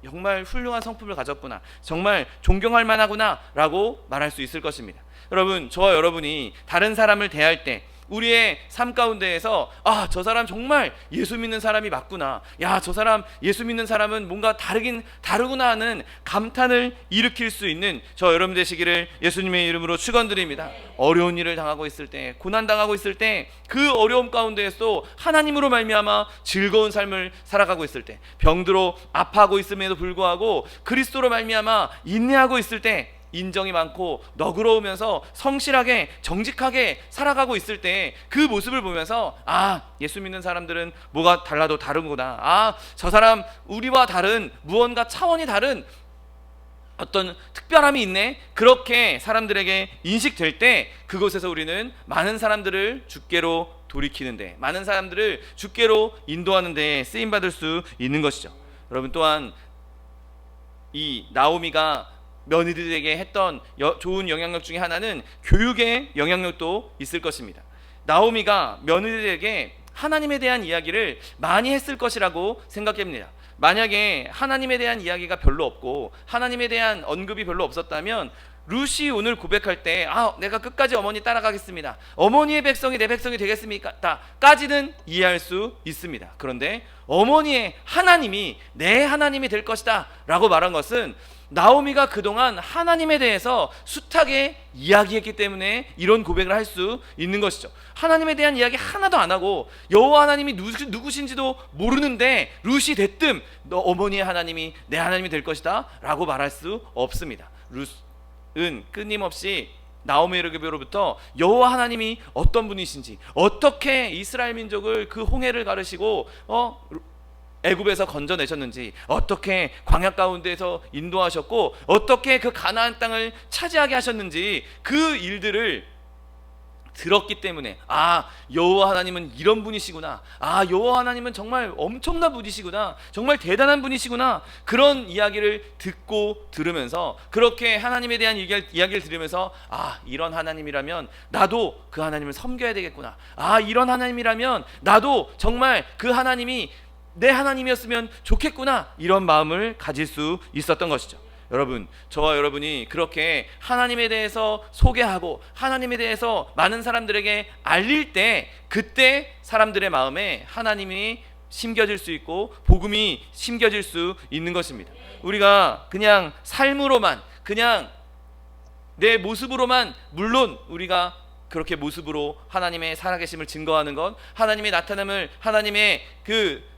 정말 훌륭한 성품을 가졌구나, 정말 존경할 만하구나 라고 말할 수 있을 것입니다. 여러분, 저와 여러분이 다른 사람을 대할 때 우리의 삶 가운데에서 저 사람 정말 예수 믿는 사람이 맞구나, 야, 저 사람 예수 믿는 사람은 뭔가 다르구나 하는 감탄을 일으킬 수 있는 저 여러분 되시기를 예수님의 이름으로 축원드립니다. 어려운 일을 당하고 있을 때, 고난 당하고 있을 때, 그 어려움 가운데에서 하나님으로 말미암아 즐거운 삶을 살아가고 있을 때, 병들어 아파하고 있음에도 불구하고 그리스도로 말미암아 인내하고 있을 때, 인정이 많고 너그러우면서 성실하게 정직하게 살아가고 있을 때 그 모습을 보면서 예수 믿는 사람들은 뭐가 달라도 다른구나, 저 사람 우리와 다른 무언가 차원이 다른 어떤 특별함이 있네, 그렇게 사람들에게 인식될 때 그곳에서 우리는 많은 사람들을 주께로 돌이키는데, 많은 사람들을 주께로 인도하는 데 쓰임받을 수 있는 것이죠. 여러분, 또한 이 나오미가 며느리들에게 했던 좋은 영향력 중에 하나는 교육의 영향력도 있을 것입니다. 나오미가 며느리들에게 하나님에 대한 이야기를 많이 했을 것이라고 생각합니다. 만약에 하나님에 대한 이야기가 별로 없고 하나님에 대한 언급이 별로 없었다면 룻이 오늘 고백할 때 내가 끝까지 어머니 따라가겠습니다, 어머니의 백성이 내 백성이 되겠습니까? 까지는 이해할 수 있습니다. 그런데 어머니의 하나님이 내 하나님이 될 것이다 라고 말한 것은 나오미가 그동안 하나님에 대해서 숫하게 이야기했기 때문에 이런 고백을 할 수 있는 것이죠. 하나님에 대한 이야기 하나도 안 하고 여호와 하나님이 누구신지도 모르는데 룻이 대뜸 너 어머니의 하나님이 내 하나님이 될 것이다 라고 말할 수 없습니다. 룻은 끊임없이 나오미에게로부터 여호와 하나님이 어떤 분이신지, 어떻게 이스라엘 민족을 그 홍해를 가르시고 애굽에서 건져내셨는지, 어떻게 광야 가운데에서 인도하셨고 어떻게 그 가나안 땅을 차지하게 하셨는지 그 일들을 들었기 때문에 여호와 하나님은 이런 분이시구나, 여호와 하나님은 정말 엄청난 분이시구나, 정말 대단한 분이시구나, 그런 이야기를 듣고 들으면서, 그렇게 하나님에 대한 이야기를 들으면서 이런 하나님이라면 나도 그 하나님을 섬겨야 되겠구나, 이런 하나님이라면 나도 정말 그 하나님이 내 하나님이었으면 좋겠구나, 이런 마음을 가질 수 있었던 것이죠. 여러분, 저와 여러분이 그렇게 하나님에 대해서 소개하고 하나님에 대해서 많은 사람들에게 알릴 때, 그때 사람들의 마음에 하나님이 심겨질 수 있고 복음이 심겨질 수 있는 것입니다. 우리가 그냥 삶으로만, 그냥 내 모습으로만, 물론 우리가 그렇게 모습으로 하나님의 살아계심을 증거하는 것, 하나님의 나타남을, 하나님의 그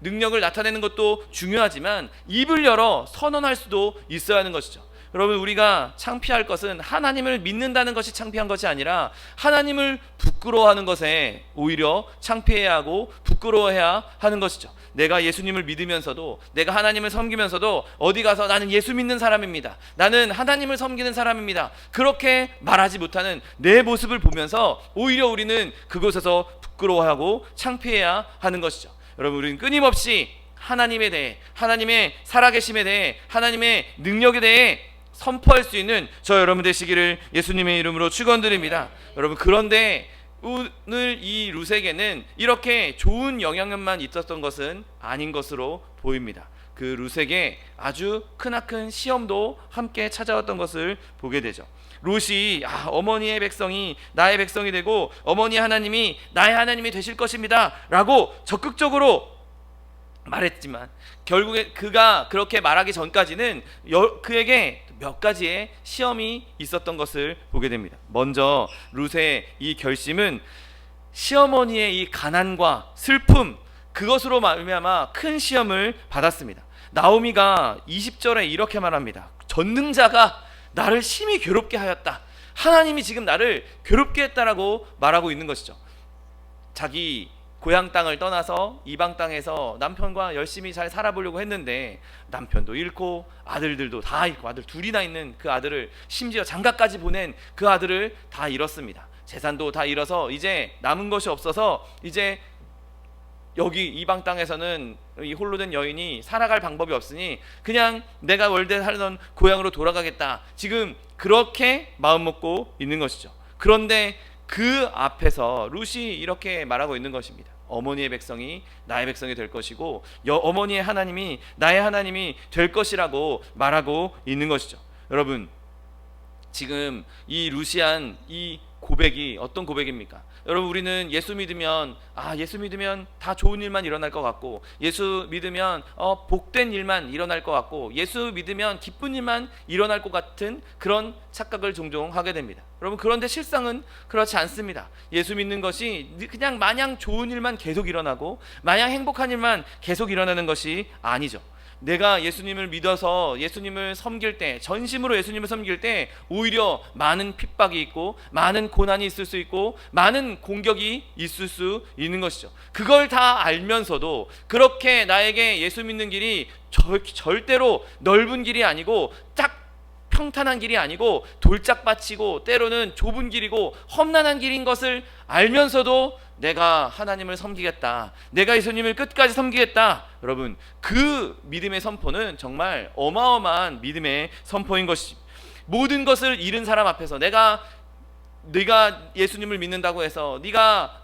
능력을 나타내는 것도 중요하지만 입을 열어 선언할 수도 있어야 하는 것이죠. 여러분, 우리가 창피할 것은 하나님을 믿는다는 것이 창피한 것이 아니라 하나님을 부끄러워하는 것에 오히려 창피해야 하고 부끄러워해야 하는 것이죠. 내가 예수님을 믿으면서도, 내가 하나님을 섬기면서도 어디 가서 나는 예수 믿는 사람입니다, 나는 하나님을 섬기는 사람입니다, 그렇게 말하지 못하는 내 모습을 보면서 오히려 우리는 그곳에서 부끄러워하고 창피해야 하는 것이죠. 여러분, 우리는 끊임없이 하나님에 대해, 하나님의 살아계심에 대해, 하나님의 능력에 대해 선포할 수 있는 저 여러분 되시기를 예수님의 이름으로 축원드립니다. 여러분, 그런데 오늘 이 룻에게는 이렇게 좋은 영향력만 있었던 것은 아닌 것으로 보입니다. 그 룻에게 아주 크나큰 시험도 함께 찾아왔던 것을 보게 되죠. 룻이 어머니의 백성이 나의 백성이 되고 어머니 하나님이 나의 하나님이 되실 것입니다 라고 적극적으로 말했지만, 결국에 그가 그렇게 말하기 전까지는 그에게 몇 가지의 시험이 있었던 것을 보게 됩니다. 먼저 룻의 이 결심은 시어머니의 이 가난과 슬픔, 그것으로 말미암아 큰 시험을 받았습니다. 나오미가 20절에 이렇게 말합니다. 전능자가 나를 심히 괴롭게 하였다, 하나님이 지금 나를 괴롭게 했다라고 말하고 있는 것이죠. 자기 고향 땅을 떠나서 이방 땅에서 남편과 열심히 잘 살아보려고 했는데 남편도 잃고 아들들도 다 잃고, 아들 둘이나 있는 그 아들을, 심지어 장가까지 보낸 그 아들을 다 잃었습니다. 재산도 다 잃어서 이제 남은 것이 없어서 이제 여기 이방 땅에서는 이 홀로 된 여인이 살아갈 방법이 없으니 그냥 내가 원래 살던 고향으로 돌아가겠다, 지금 그렇게 마음먹고 있는 것이죠. 그런데 그 앞에서 룻이 이렇게 말하고 있는 것입니다. 어머니의 백성이 나의 백성이 될 것이고 어머니의 하나님이 나의 하나님이 될 것이라고 말하고 있는 것이죠. 여러분, 지금 이 루시안 이 고백이 어떤 고백입니까? 여러분, 우리는 예수 믿으면 예수 믿으면 다 좋은 일만 일어날 것 같고, 예수 믿으면 복된 일만 일어날 것 같고, 예수 믿으면 기쁜 일만 일어날 것 같은 그런 착각을 종종 하게 됩니다. 여러분, 그런데 실상은 그렇지 않습니다. 예수 믿는 것이 그냥 마냥 좋은 일만 계속 일어나고 마냥 행복한 일만 계속 일어나는 것이 아니죠. 내가 예수님을 믿어서 예수님을 섬길 때, 전심으로 예수님을 섬길 때 오히려 많은 핍박이 있고 많은 고난이 있을 수 있고 많은 공격이 있을 수 있는 것이죠. 그걸 다 알면서도 그렇게 나에게 예수 믿는 길이 절대로 넓은 길이 아니고 딱 평탄한 길이 아니고 돌짝밭이고 때로는 좁은 길이고 험난한 길인 것을 알면서도 내가 하나님을 섬기겠다, 내가 예수님을 끝까지 섬기겠다, 여러분, 그 믿음의 선포는 정말 어마어마한 믿음의 선포인 것입니다. 모든 것을 잃은 사람 앞에서 네가 예수님을 믿는다고 해서, 네가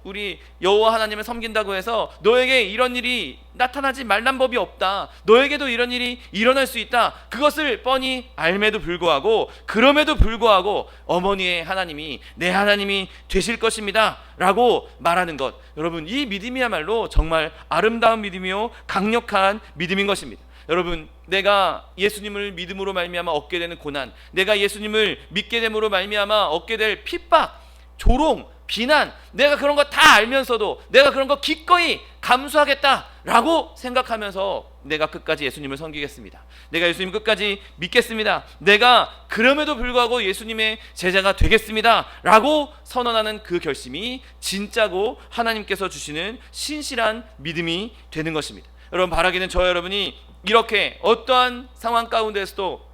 우리 여호와 하나님을 섬긴다고 해서 너에게 이런 일이 나타나지 말란 법이 없다, 너에게도 이런 일이 일어날 수 있다, 그것을 뻔히 알매도 불구하고, 그럼에도 불구하고 어머니의 하나님이 내 하나님이 되실 것입니다 라고 말하는 것, 여러분, 이 믿음이야말로 정말 아름다운 믿음이요 강력한 믿음인 것입니다. 여러분, 내가 예수님을 믿음으로 말미암아 얻게 되는 고난, 내가 예수님을 믿게 됨으로 말미암아 얻게 될 핍박, 조롱, 비난, 내가 그런 거 다 알면서도 내가 그런 거 기꺼이 감수하겠다라고 생각하면서 내가 끝까지 예수님을 섬기겠습니다, 내가 예수님 끝까지 믿겠습니다, 내가 그럼에도 불구하고 예수님의 제자가 되겠습니다 라고 선언하는 그 결심이 진짜고 하나님께서 주시는 신실한 믿음이 되는 것입니다. 여러분, 바라기는 저와 여러분이 이렇게 어떠한 상황 가운데서도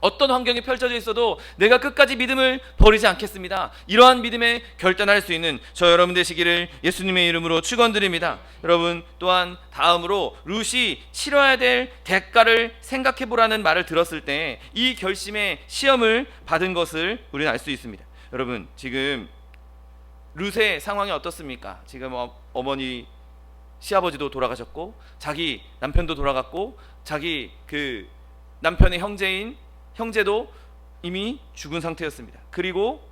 어떤 환경이 펼쳐져 있어도 내가 끝까지 믿음을 버리지 않겠습니다. 이러한 믿음에 결단할 수 있는 저 여러분 되시기를 예수님의 이름으로 축원드립니다. 여러분, 또한 다음으로 룻이 치러야 될 대가를 생각해 보라는 말을 들었을 때 이 결심의 시험을 받은 것을 우리는 알 수 있습니다. 여러분, 지금 룻의 상황이 어떻습니까? 지금 어머니 시아버지도 돌아가셨고 자기 남편도 돌아갔고 자기 그 남편의 형제도 이미 죽은 상태였습니다. 그리고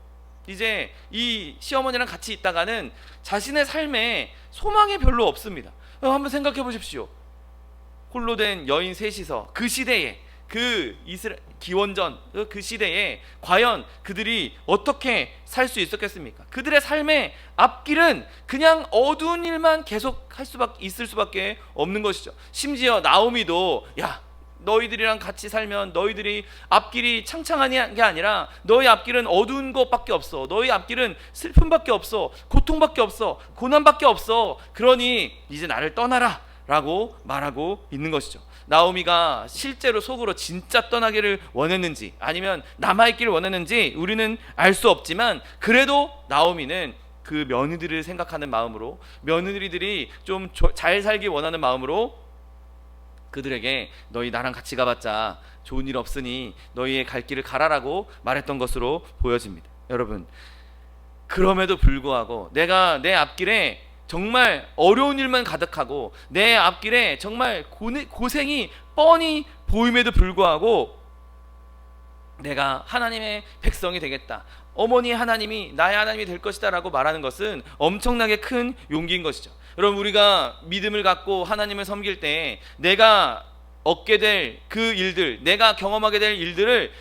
이제 이 시어머니랑 같이 있다가는 자신의 삶에 소망이 별로 없습니다. 한번 생각해 보십시오. 홀로 된 여인 셋이서 그 시대에, 그 기원전 그 시대에 과연 그들이 어떻게 살 수 있었겠습니까? 그들의 삶의 앞길은 그냥 어두운 일만 계속 있을 수밖에 없는 것이죠. 심지어 나오미도, 야, 너희들이랑 같이 살면 너희들이 앞길이 창창한 게 아니라 너희 앞길은 어두운 것밖에 없어. 너희 앞길은 슬픔밖에 없어. 고통밖에 없어. 고난밖에 없어. 그러니 이제 나를 떠나라 라고 말하고 있는 것이죠. 나오미가 실제로 속으로 진짜 떠나기를 원했는지 아니면 남아있기를 원했는지 우리는 알 수 없지만, 그래도 나오미는 그 며느리를 생각하는 마음으로, 며느리들이 좀 잘 살기 원하는 마음으로 그들에게 너희 나랑 같이 가봤자 좋은 일 없으니 너희의 갈 길을 가라라고 말했던 것으로 보여집니다. 여러분, 그럼에도 불구하고 내가 내 앞길에 정말 어려운 일만 가득하고 내 앞길에 정말 고생이 뻔히 보임에도 불구하고 내가 하나님의 백성이 되겠다, 어머니 하나님이 나의 하나님이 될 것이다 라고 말하는 것은 엄청나게 큰 용기인 것이죠. 여러분, 우리가 믿음을 갖고 하나님을 섬길 때 내가 얻게 될 그 일들, 내가 경험하게 될 일들을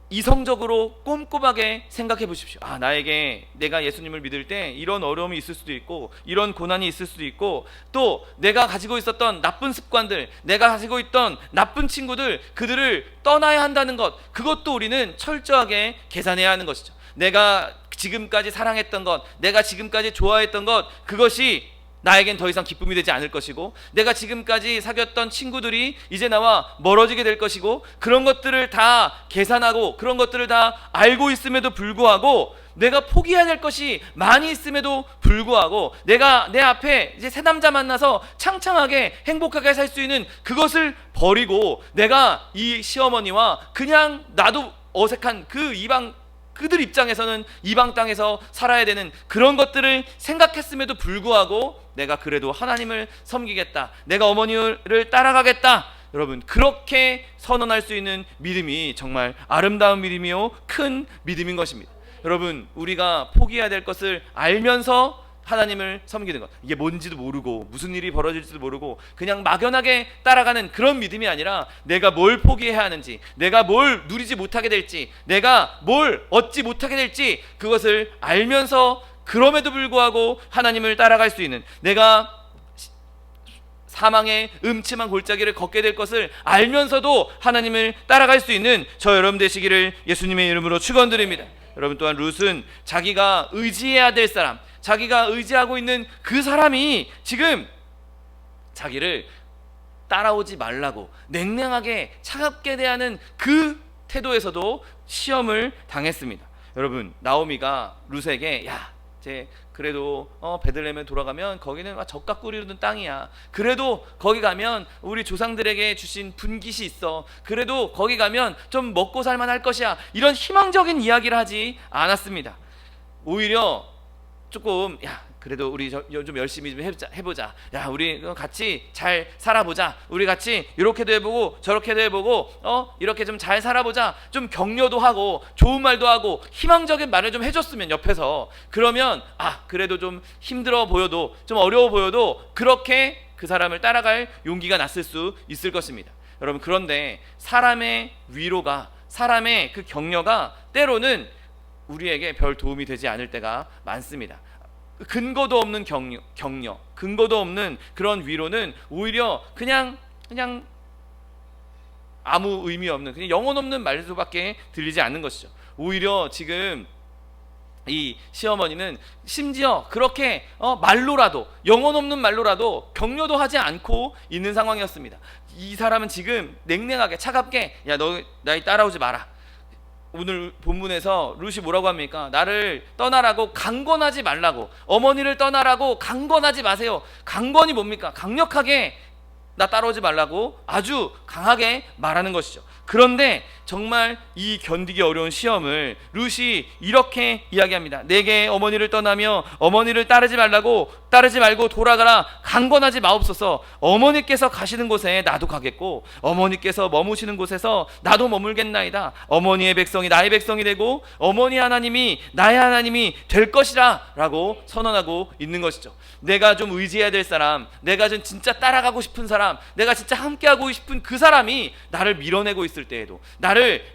이성적으로 꼼꼼하게 생각해 보십시오. 나에게 내가 예수님을 믿을 때 이런 어려움이 있을 수도 있고 이런 고난이 있을 수도 있고, 또 내가 가지고 있었던 나쁜 습관들, 내가 가지고 있던 나쁜 친구들, 그들을 떠나야 한다는 것, 그것도 우리는 철저하게 계산해야 하는 것이죠. 내가 지금까지 사랑했던 것, 내가 지금까지 좋아했던 것, 그것이 나에겐 더 이상 기쁨이 되지 않을 것이고, 내가 지금까지 사귀었던 친구들이 이제 나와 멀어지게 될 것이고, 그런 것들을 다 계산하고 그런 것들을 다 알고 있음에도 불구하고 내가 포기해야 될 것이 많이 있음에도 불구하고 내가 내 앞에 이제 새 남자 만나서 창창하게 행복하게 살 수 있는 그것을 버리고 내가 이 시어머니와 그냥 나도 어색한 그들 입장에서는 이방 땅에서 살아야 되는 그런 것들을 생각했음에도 불구하고 내가 그래도 하나님을 섬기겠다, 내가 어머니를 따라가겠다, 여러분, 그렇게 선언할 수 있는 믿음이 정말 아름다운 믿음이요 큰 믿음인 것입니다. 여러분, 우리가 포기해야 될 것을 알면서 하나님을 섬기는 것, 이게 뭔지도 모르고 무슨 일이 벌어질지도 모르고 그냥 막연하게 따라가는 그런 믿음이 아니라, 내가 뭘 포기해야 하는지, 내가 뭘 누리지 못하게 될지, 내가 뭘 얻지 못하게 될지, 그것을 알면서 그럼에도 불구하고 하나님을 따라갈 수 있는, 내가 사망의 음침한 골짜기를 걷게 될 것을 알면서도 하나님을 따라갈 수 있는 저 여러분 되시기를 예수님의 이름으로 축원드립니다. 여러분, 또한 룻은 자기가 의지해야 될 사람, 자기가 의지하고 있는 그 사람이 지금 자기를 따라오지 말라고 냉랭하게 차갑게 대하는 그 태도에서도 시험을 당했습니다. 여러분, 나오미가 룻에게, 야, 쟤 그래도 베들레헴에 돌아가면 거기는 젓가 꾸리는 땅이야, 그래도 거기 가면 우리 조상들에게 주신 분깃이 있어, 그래도 거기 가면 좀 먹고 살만 할 것이야, 이런 희망적인 이야기를 하지 않았습니다. 오히려 조금, 야, 그래도 우리 좀 열심히 좀 해보자. 야, 우리 같이 잘 살아보자. 우리 같이 이렇게도 해보고 저렇게도 해보고 이렇게 좀 잘 살아보자. 좀 격려도 하고 좋은 말도 하고 희망적인 말을 좀 해줬으면 옆에서, 그러면 그래도 좀 힘들어 보여도 좀 어려워 보여도 그렇게 그 사람을 따라갈 용기가 났을 수 있을 것입니다. 여러분, 그런데 사람의 위로가, 사람의 그 격려가 때로는 우리에게 별 도움이 되지 않을 때가 많습니다. 근거도 없는 격려, 근거도 없는 그런 위로는 오히려 그냥 아무 의미 없는, 그냥 영혼 없는 말수밖에 들리지 않는 것이죠. 오히려 지금 이 시어머니는 심지어 그렇게 말로라도, 영혼 없는 말로라도 격려도 하지 않고 있는 상황이었습니다. 이 사람은 지금 냉랭하게 차갑게, 야, 너 나이 따라오지 마라. 오늘 본문에서 룻이 뭐라고 합니까? 나를 떠나라고 강권하지 말라고, 어머니를 떠나라고 강권하지 마세요. 강권이 뭡니까? 강력하게 나 따라오지 말라고 아주 강하게 말하는 것이죠. 그런데 정말 이 견디기 어려운 시험을 룻이 이렇게 이야기합니다. 내게 어머니를 떠나며 어머니를 따르지 말고 돌아가라. 강권하지 마옵소서. 어머니께서 가시는 곳에 나도 가겠고 어머니께서 머무시는 곳에서 나도 머물겠나이다. 어머니의 백성이 나의 백성이 되고 어머니 하나님이 나의 하나님이 될 것이라 라고 선언하고 있는 것이죠. 내가 좀 의지해야 될 사람, 내가 좀 진짜 따라가고 싶은 사람, 내가 진짜 함께하고 싶은 그 사람이 나를 밀어내고 있을 때에도,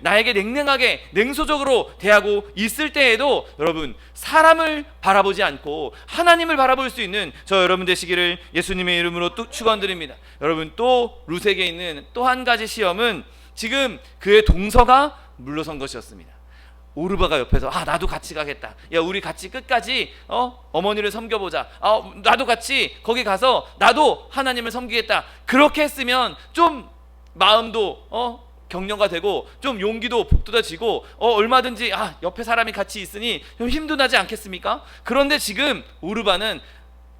나에게 냉랭하게 냉소적으로 대하고 있을 때에도 여러분, 사람을 바라보지 않고 하나님을 바라볼 수 있는 저 여러분 되시기를 예수님의 이름으로 또 축원드립니다. 여러분, 또 룻에게 있는 또 한 가지 시험은 지금 그의 동서가 물러선 것이었습니다. 오르바가 옆에서 나도 같이 가겠다. 야, 우리 같이 끝까지 어머니를 섬겨보자. 나도 같이 거기 가서 나도 하나님을 섬기겠다. 그렇게 했으면 좀 마음도 격려가 되고 좀 용기도 북돋아지고 얼마든지 옆에 사람이 같이 있으니 좀 힘도 나지 않겠습니까? 그런데 지금 오르바는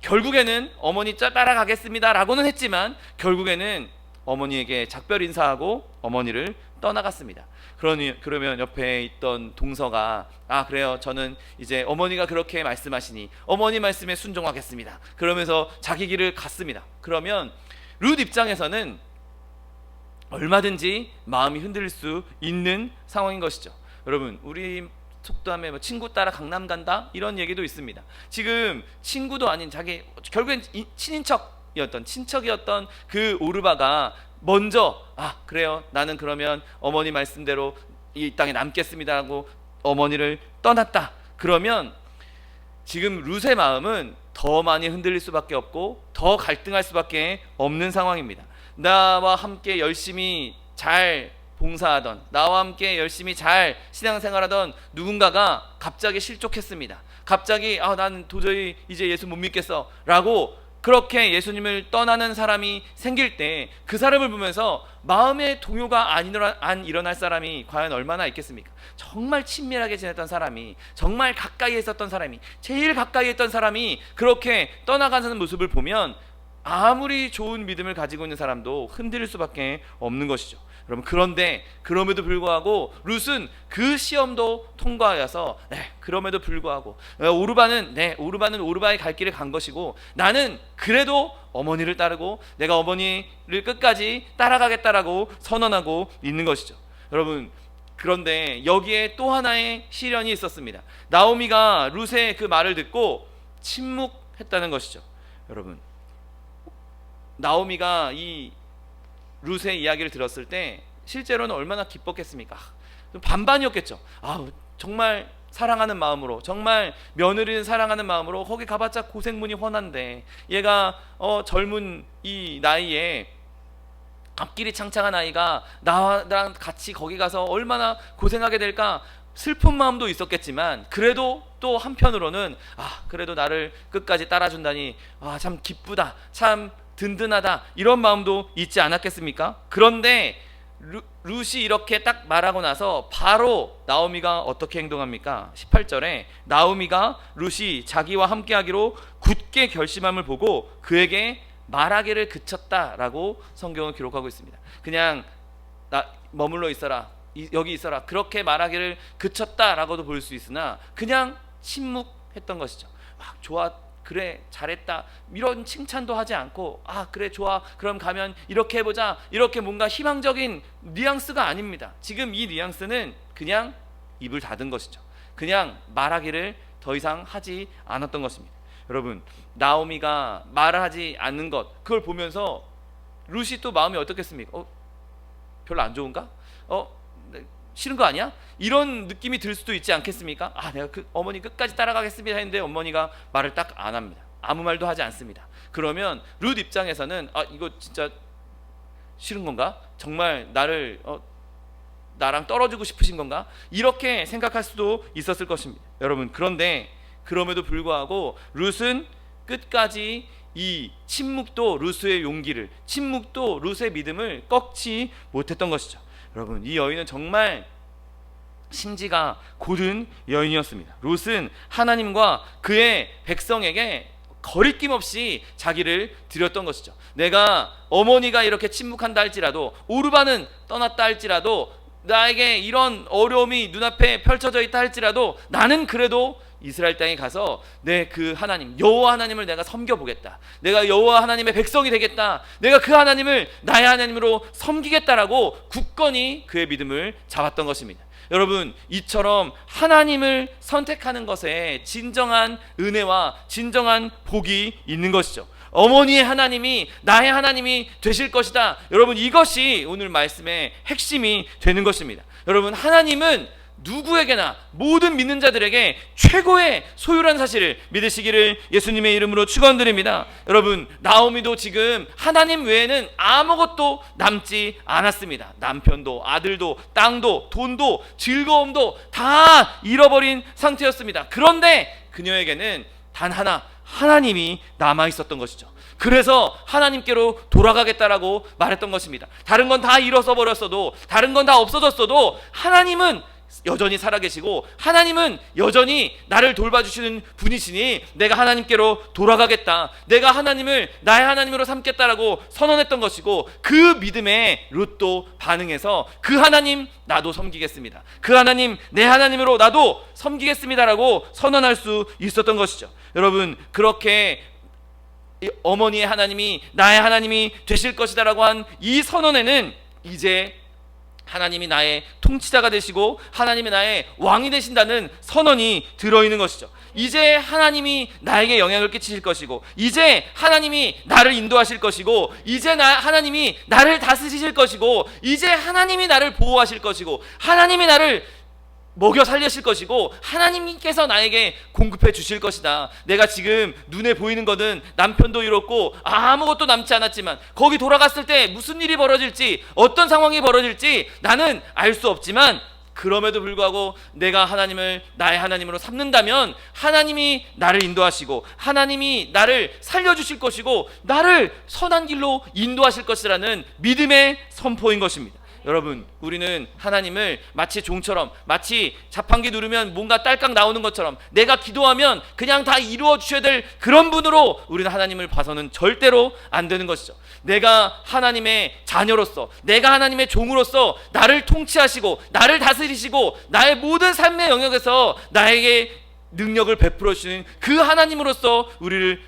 결국에는 어머니 따라가겠습니다 라고는 했지만 결국에는 어머니에게 작별 인사하고 어머니를 떠나갔습니다. 그러면 옆에 있던 동서가 그래요, 저는 이제 어머니가 그렇게 말씀하시니 어머니 말씀에 순종하겠습니다. 그러면서 자기 길을 갔습니다. 그러면 룻 입장에서는 얼마든지 마음이 흔들릴 수 있는 상황인 것이죠. 여러분, 우리 속담에 친구 따라 강남 간다 이런 얘기도 있습니다. 지금 친구도 아닌 결국엔 친척이었던 그 오르바가 먼저 그래요, 나는 그러면 어머니 말씀대로 이 땅에 남겠습니다 하고 어머니를 떠났다. 그러면 지금 룻의 마음은 더 많이 흔들릴 수밖에 없고 더 갈등할 수밖에 없는 상황입니다. 나와 함께 열심히 잘 봉사하던, 나와 함께 열심히 잘 신앙생활하던 누군가가 갑자기 실족했습니다. 갑자기 나는 도저히 이제 예수 못 믿겠어 라고 그렇게 예수님을 떠나는 사람이 생길 때 그 사람을 보면서 마음의 동요가 안 일어날 사람이 과연 얼마나 있겠습니까? 정말 친밀하게 지냈던 사람이, 정말 가까이 있었던 사람이, 제일 가까이 있던 사람이 그렇게 떠나가는 모습을 보면 아무리 좋은 믿음을 가지고 있는 사람도 흔들릴 수밖에 없는 것이죠. 여러분, 그런데 그럼에도 불구하고 룻은 그 시험도 통과하여서 그럼에도 불구하고 오르바는 오르바의 갈 길을 간 것이고 나는 그래도 어머니를 따르고 내가 어머니를 끝까지 따라가겠다라고 선언하고 있는 것이죠. 여러분, 그런데 여기에 또 하나의 시련이 있었습니다. 나오미가 룻의 그 말을 듣고 침묵했다는 것이죠. 여러분, 나오미가 이 룻의 이야기를 들었을 때 실제로는 얼마나 기뻤겠습니까? 반반이었겠죠. 정말 사랑하는 마음으로, 정말 며느리를 사랑하는 마음으로 거기 가봤자 고생문이 훤한데 얘가 젊은 이 나이에 앞길이 창창한 아이가 나랑 같이 거기 가서 얼마나 고생하게 될까 슬픈 마음도 있었겠지만 그래도 또 한편으로는 그래도 나를 끝까지 따라준다니 참 기쁘다, 참 든든하다, 이런 마음도 있지 않았겠습니까? 그런데 룻이 이렇게 딱 말하고 나서 바로 나오미가 어떻게 행동합니까? 18절에 나오미가 룻이 자기와 함께하기로 굳게 결심함을 보고 그에게 말하기를 그쳤다라고 성경은 기록하고 있습니다. 그냥 머물러 있어라, 여기 있어라, 그렇게 말하기를 그쳤다라고도 볼 수 있으나 그냥 침묵했던 것이죠. 좋아, 그래, 잘했다, 이런 칭찬도 하지 않고 그래, 좋아, 그럼 가면 이렇게 해보자, 이렇게 뭔가 희망적인 뉘앙스가 아닙니다. 지금 이 뉘앙스는 그냥 입을 닫은 것이죠. 그냥 말하기를 더 이상 하지 않았던 것입니다. 여러분, 나오미가 말을 하지 않는 것, 그걸 보면서 룻이 또 마음이 어떻겠습니까? 별로 안 좋은가? 싫은 거 아니야? 이런 느낌이 들 수도 있지 않겠습니까? 내가 어머니 끝까지 따라가겠습니다 했는데 어머니가 말을 딱 안 합니다. 아무 말도 하지 않습니다. 그러면 룻 입장에서는 이거 진짜 싫은 건가? 정말 나를 나랑 떨어지고 싶으신 건가? 이렇게 생각할 수도 있었을 것입니다. 여러분, 그런데 그럼에도 불구하고 룻은 끝까지 이 침묵도 룻의 용기를, 침묵도 룻의 믿음을 꺾지 못했던 것이죠. 여러분, 이 여인은 정말 심지가 고든 여인이었습니다. 룻은 하나님과 그의 백성에게 거리낌 없이 자기를 드렸던 것이죠. 내가 어머니가 이렇게 침묵한다 할지라도, 오르반은 떠났다 할지라도, 나에게 이런 어려움이 눈앞에 펼쳐져 있다 할지라도 나는 그래도 이스라엘 땅에 가서 내 그 하나님 여호와 하나님을 내가 섬겨보겠다. 내가 여호와 하나님의 백성이 되겠다. 내가 그 하나님을 나의 하나님으로 섬기겠다라고 굳건히 그의 믿음을 잡았던 것입니다. 여러분, 이처럼 하나님을 선택하는 것에 진정한 은혜와 진정한 복이 있는 것이죠. 어머니의 하나님이 나의 하나님이 되실 것이다. 여러분, 이것이 오늘 말씀의 핵심이 되는 것입니다. 여러분, 하나님은 누구에게나 모든 믿는 자들에게 최고의 소유라는 사실을 믿으시기를 예수님의 이름으로 축원드립니다. 여러분, 나오미도 지금 하나님 외에는 아무것도 남지 않았습니다. 남편도 아들도 땅도 돈도 즐거움도 다 잃어버린 상태였습니다. 그런데 그녀에게는 단 하나, 하나님이 남아 있었던 것이죠. 그래서 하나님께로 돌아가겠다라고 말했던 것입니다. 다른 건 다 잃어서 버렸어도, 다른 건 다 없어졌어도 하나님은 여전히 살아계시고 하나님은 여전히 나를 돌봐주시는 분이시니 내가 하나님께로 돌아가겠다, 내가 하나님을 나의 하나님으로 삼겠다라고 선언했던 것이고, 그 믿음에 룻도 반응해서 그 하나님 나도 섬기겠습니다, 그 하나님 내 하나님으로 나도 섬기겠습니다라고 선언할 수 있었던 것이죠. 여러분, 그렇게 어머니의 하나님이 나의 하나님이 되실 것이다라고 한 이 선언에는 이제 하나님이 나의 통치자가 되시고 하나님이 나의 왕이 되신다는 선언이 들어있는 것이죠. 이제 하나님이 나에게 영향을 끼치실 것이고, 이제 하나님이 나를 인도하실 것이고, 이제 하나님이 나를 다스리실 것이고, 이제 하나님이 나를 보호하실 것이고, 하나님이 나를 먹여 살리실 것이고, 하나님께서 나에게 공급해 주실 것이다. 내가 지금 눈에 보이는 것은 남편도 잃었고 아무것도 남지 않았지만 거기 돌아갔을 때 무슨 일이 벌어질지, 어떤 상황이 벌어질지 나는 알 수 없지만, 그럼에도 불구하고 내가 하나님을 나의 하나님으로 삼는다면 하나님이 나를 인도하시고 하나님이 나를 살려주실 것이고 나를 선한 길로 인도하실 것이라는 믿음의 선포인 것입니다. 여러분, 우리는 하나님을 마치 종처럼, 마치 자판기 누르면 뭔가 딸깍 나오는 것처럼 내가 기도하면 그냥 다 이루어 주셔야 될 그런 분으로 우리는 하나님을 봐서는 절대로 안 되는 것이죠. 내가 하나님의 자녀로서, 내가 하나님의 종으로서 나를 통치하시고 나를 다스리시고 나의 모든 삶의 영역에서 나에게 능력을 베풀어 주시는 그 하나님으로서 우리를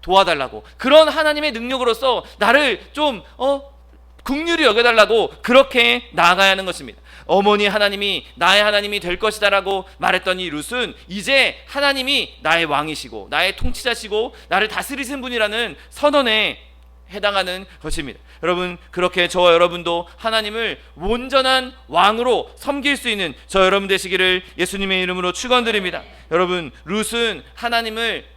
도와달라고, 그런 하나님의 능력으로서 나를 좀 긍휼히 여겨달라고 그렇게 나아가야 하는 것입니다. 어머니 하나님이 나의 하나님이 될 것이다라고 말했던 이 룻은 이제 하나님이 나의 왕이시고 나의 통치자시고 나를 다스리신 분이라는 선언에 해당하는 것입니다. 여러분, 그렇게 저와 여러분도 하나님을 온전한 왕으로 섬길 수 있는 저 여러분 되시기를 예수님의 이름으로 축원드립니다. 여러분, 룻은 하나님을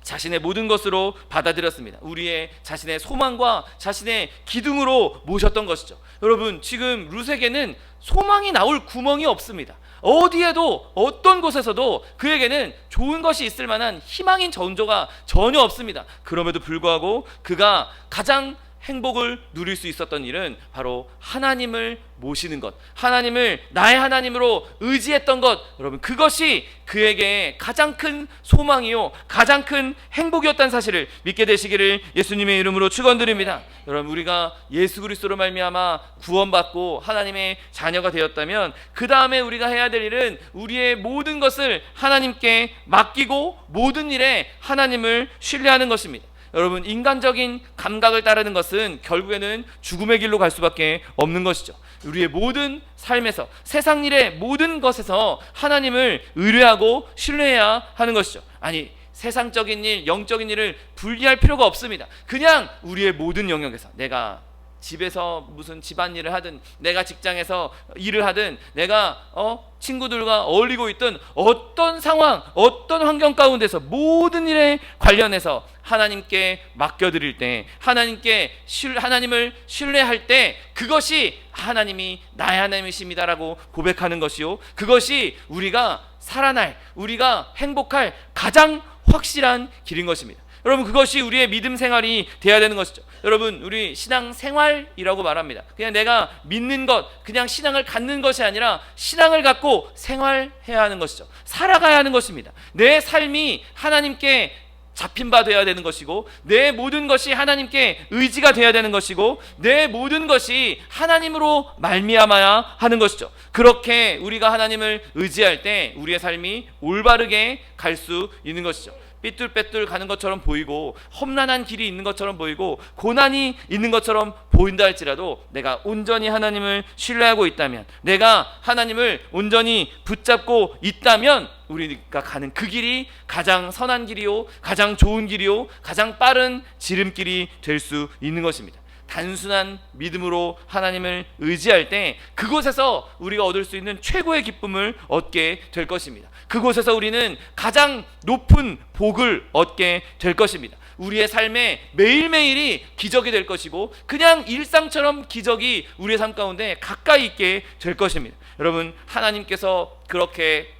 자신의 모든 것으로 받아들였습니다. 우리의 자신의 소망과 자신의 기둥으로 모셨던 것이죠. 여러분, 지금 룻에게는 소망이 나올 구멍이 없습니다. 어디에도 어떤 곳에서도 그에게는 좋은 것이 있을 만한 희망인 전조가 전혀 없습니다. 그럼에도 불구하고 그가 가장 행복을 누릴 수 있었던 일은 바로 하나님을 모시는 것, 하나님을 나의 하나님으로 의지했던 것. 여러분, 그것이 그에게 가장 큰 소망이요 가장 큰 행복이었다는 사실을 믿게 되시기를 예수님의 이름으로 축원드립니다. 여러분, 우리가 예수 그리스도로 말미암아 구원받고 하나님의 자녀가 되었다면 그 다음에 우리가 해야 될 일은 우리의 모든 것을 하나님께 맡기고 모든 일에 하나님을 신뢰하는 것입니다. 여러분, 인간적인 감각을 따르는 것은 결국에는 죽음의 길로 갈 수밖에 없는 것이죠. 우리의 모든 삶에서, 세상 일의 모든 것에서 하나님을 의뢰하고 신뢰해야 하는 것이죠. 아니, 세상적인 일, 영적인 일을 분리할 필요가 없습니다. 그냥 우리의 모든 영역에서 내가 집에서 무슨 집안일을 하든, 내가 직장에서 일을 하든, 내가 친구들과 어울리고 있든, 어떤 상황, 어떤 환경 가운데서 모든 일에 관련해서 하나님께 맡겨드릴 때, 하나님을 신뢰할 때, 그것이 하나님이 나의 하나님이십니다라고 고백하는 것이요, 그것이 우리가 살아날, 우리가 행복할 가장 확실한 길인 것입니다. 여러분, 그것이 우리의 믿음 생활이 되어야 되는 것이죠. 여러분, 우리 신앙 생활이라고 말합니다. 그냥 내가 믿는 것, 그냥 신앙을 갖는 것이 아니라 신앙을 갖고 생활해야 하는 것이죠. 살아가야 하는 것입니다. 내 삶이 하나님께 잡힌 바 되어야 되는 것이고, 내 모든 것이 하나님께 의지가 되어야 되는 것이고, 내 모든 것이 하나님으로 말미암아야 하는 것이죠. 그렇게 우리가 하나님을 의지할 때 우리의 삶이 올바르게 갈 수 있는 것이죠. 삐뚤빼뚤 가는 것처럼 보이고, 험난한 길이 있는 것처럼 보이고, 고난이 있는 것처럼 보인다 할지라도, 내가 온전히 하나님을 신뢰하고 있다면, 내가 하나님을 온전히 붙잡고 있다면, 우리가 가는 그 길이 가장 선한 길이요, 가장 좋은 길이요, 가장 빠른 지름길이 될 수 있는 것입니다. 단순한 믿음으로 하나님을 의지할 때 그곳에서 우리가 얻을 수 있는 최고의 기쁨을 얻게 될 것입니다. 그곳에서 우리는 가장 높은 복을 얻게 될 것입니다. 우리의 삶에 매일매일이 기적이 될 것이고, 그냥 일상처럼 기적이 우리의 삶 가운데 가까이 있게 될 것입니다. 여러분, 하나님께서 그렇게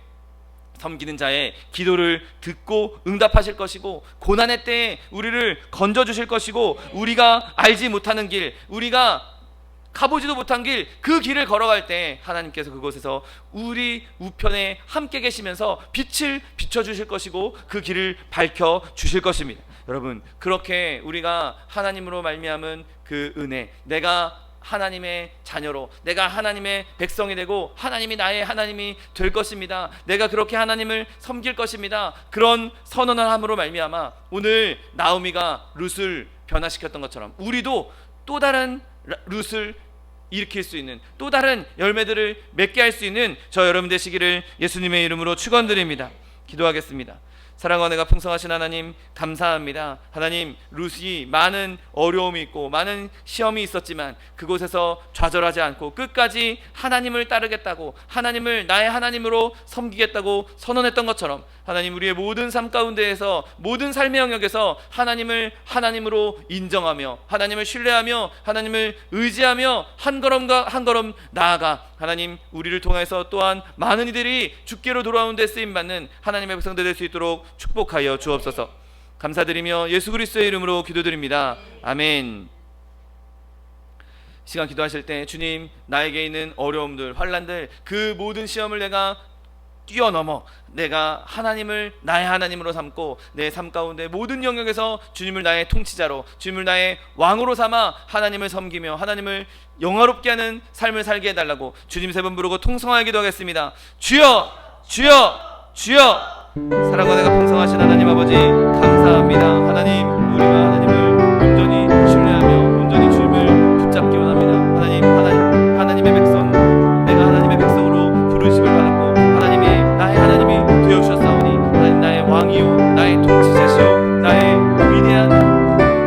섬기는 자의 기도를 듣고 응답하실 것이고, 고난의 때에 우리를 건져주실 것이고, 우리가 알지 못하는 길, 우리가 가보지도 못한 길, 그 길을 걸어갈 때 하나님께서 그곳에서 우리 우편에 함께 계시면서 빛을 비춰주실 것이고, 그 길을 밝혀주실 것입니다. 여러분, 그렇게 우리가 하나님으로 말미암은 그 은혜, 내가 하나님의 자녀로, 내가 하나님의 백성이 되고 하나님이 나의 하나님이 될 것입니다, 내가 그렇게 하나님을 섬길 것입니다, 그런 선언을 함으로 말미암아 오늘 나오미가 룻을 변화시켰던 것처럼 우리도 또 다른 룻을 일으킬 수 있는, 또 다른 열매들을 맺게 할 수 있는 저 여러분 되시기를 예수님의 이름으로 축원드립니다. 기도하겠습니다. 사랑과 은혜가 풍성하신 하나님, 감사합니다. 하나님, 룻이 많은 어려움이 있고 많은 시험이 있었지만 그곳에서 좌절하지 않고 끝까지 하나님을 따르겠다고, 하나님을 나의 하나님으로 섬기겠다고 선언했던 것처럼, 하나님, 우리의 모든 삶 가운데에서, 모든 삶의 영역에서 하나님을 하나님으로 인정하며, 하나님을 신뢰하며, 하나님을 의지하며 한 걸음과 한 걸음 나아가, 하나님, 우리를 통해서 또한 많은 이들이 주께로 돌아오는 데 쓰임받는 하나님의 백성들 될 수 있도록 축복하여 주옵소서. 감사드리며 예수 그리스도의 이름으로 기도드립니다. 아멘. 시간 기도하실 때, 주님, 나에게 있는 어려움들, 환난들, 그 모든 시험을 내가 뛰어넘어 내가 하나님을 나의 하나님으로 삼고, 내 삶 가운데 모든 영역에서 주님을 나의 통치자로, 주님을 나의 왕으로 삼아 하나님을 섬기며 하나님을 영화롭게 하는 삶을 살게 해달라고 주님 세 번 부르고 통성하게 기도하겠습니다. 주여, 주여, 주여. 사랑과 내가 풍성하신 하나님 아버지, 감사합니다. 하나님, 우리가 하나님을 온전히 신뢰하며 온전히 주님을 붙잡기 원합니다. 하나님의 백성, 내가 하나님의 백성으로 부르심을 받았고 하나님이 나의 하나님이 되어주셨사오니, 하나님 나의 왕이요, 나의 통치자시요, 나의 위대한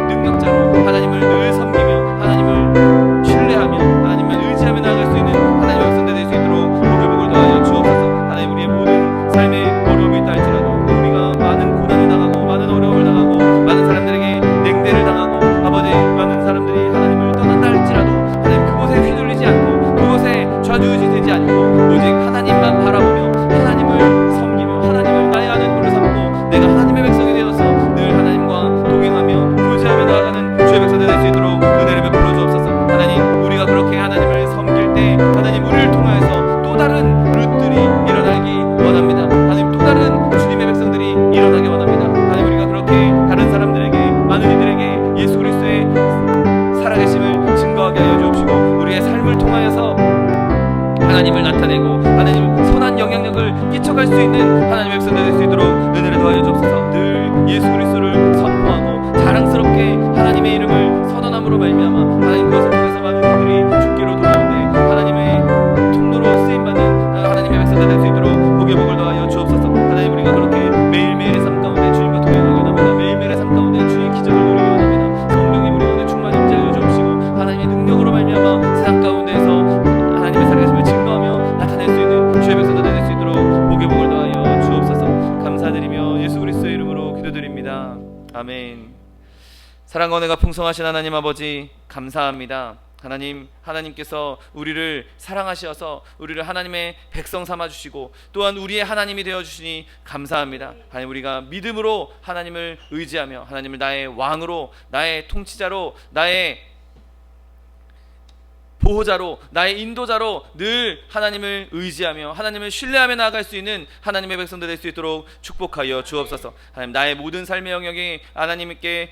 능력자로 하나님을 늘 섬기며 하나님을 신뢰하며 하나님만 의지하며 나아갈 수 있는 하나님의 백성들 될 수 있도록 복을 더하여 주옵소서. 하나님, 우리의 모든 삶의 어려움이 있다 할지라도, 우리가 많은 고난을 당하고 많은 어려움을 당하고 많은 사람들에게 냉대를 당하고 아버지, 많은 사람들이 하나님을 떠난다 할지라도, 하나님, 그곳에 휘둘리지 않고 그곳에 좌지우지 되지 않고 오직 하나님만 바라보며 하나님을 섬기며 하나님을 나의 하나님으로 삼고 내가 하나님의 백성이 되어서 늘 하나님과 동행하며 교제하며 나아가는 주의 백성들 될 수 있도록 은혜를 베풀어 주옵소서. 하나님, 우리가 그렇게 하나님을 섬길 때 하나님, 우리를 통하여서 또 다른 룻들이 일어나기 원합니다. 하나님, 또 다른 주님의 백성들이 일어나기 원합니다. 하나님, 우리가 그렇게 다른 사람들에게, 많은 이들에게 예수 그리스도의 살아계심을 증거하게 하여 주옵시고, 우리의 삶을 통하여서 하나님을 나타내고 하나님 선한 영향력을 끼쳐갈 수 있는 하나님의 백성들 될 수 있도록 은혜를 더하여 주옵소서. 늘 예수 그리스도를 선포하고 자랑스럽게 하나님의 이름을 선언함으로 말미암아 하나님, 그것을 통해서 많은 이들이 주께로 돌아오는데 하나님의 통로로 쓰임받는 하나님의 백성들 될 수 있도록 복의 복을 더하여 주옵소서. 하나님, 우리가 그렇게 매일매일의 삶 가운데 주님과 동행하기 원합니다. 매일매일의 삶 가운데 주의 기적을 누리기 원합니다. 성령님, 우리 가운데 충만히 임재하여 주옵시고 하나님의 능력 풍성하신 하나님 아버지 감사합니다. 하나님께서 우리를 사랑하셔서 우리를 하나님의 백성 삼아 주시고 또한 우리의 하나님이 되어 주시니 감사합니다. 하나님, 우리가 믿음으로 하나님을 의지하며 하나님을 나의 왕으로, 나의 통치자로, 나의 보호자로, 나의 인도자로 늘 하나님을 의지하며 하나님을 신뢰하며 나아갈 수 있는 하나님의 백성들 될 수 있도록 축복하여 주옵소서. 하나님, 나의 모든 삶의 영역이 하나님께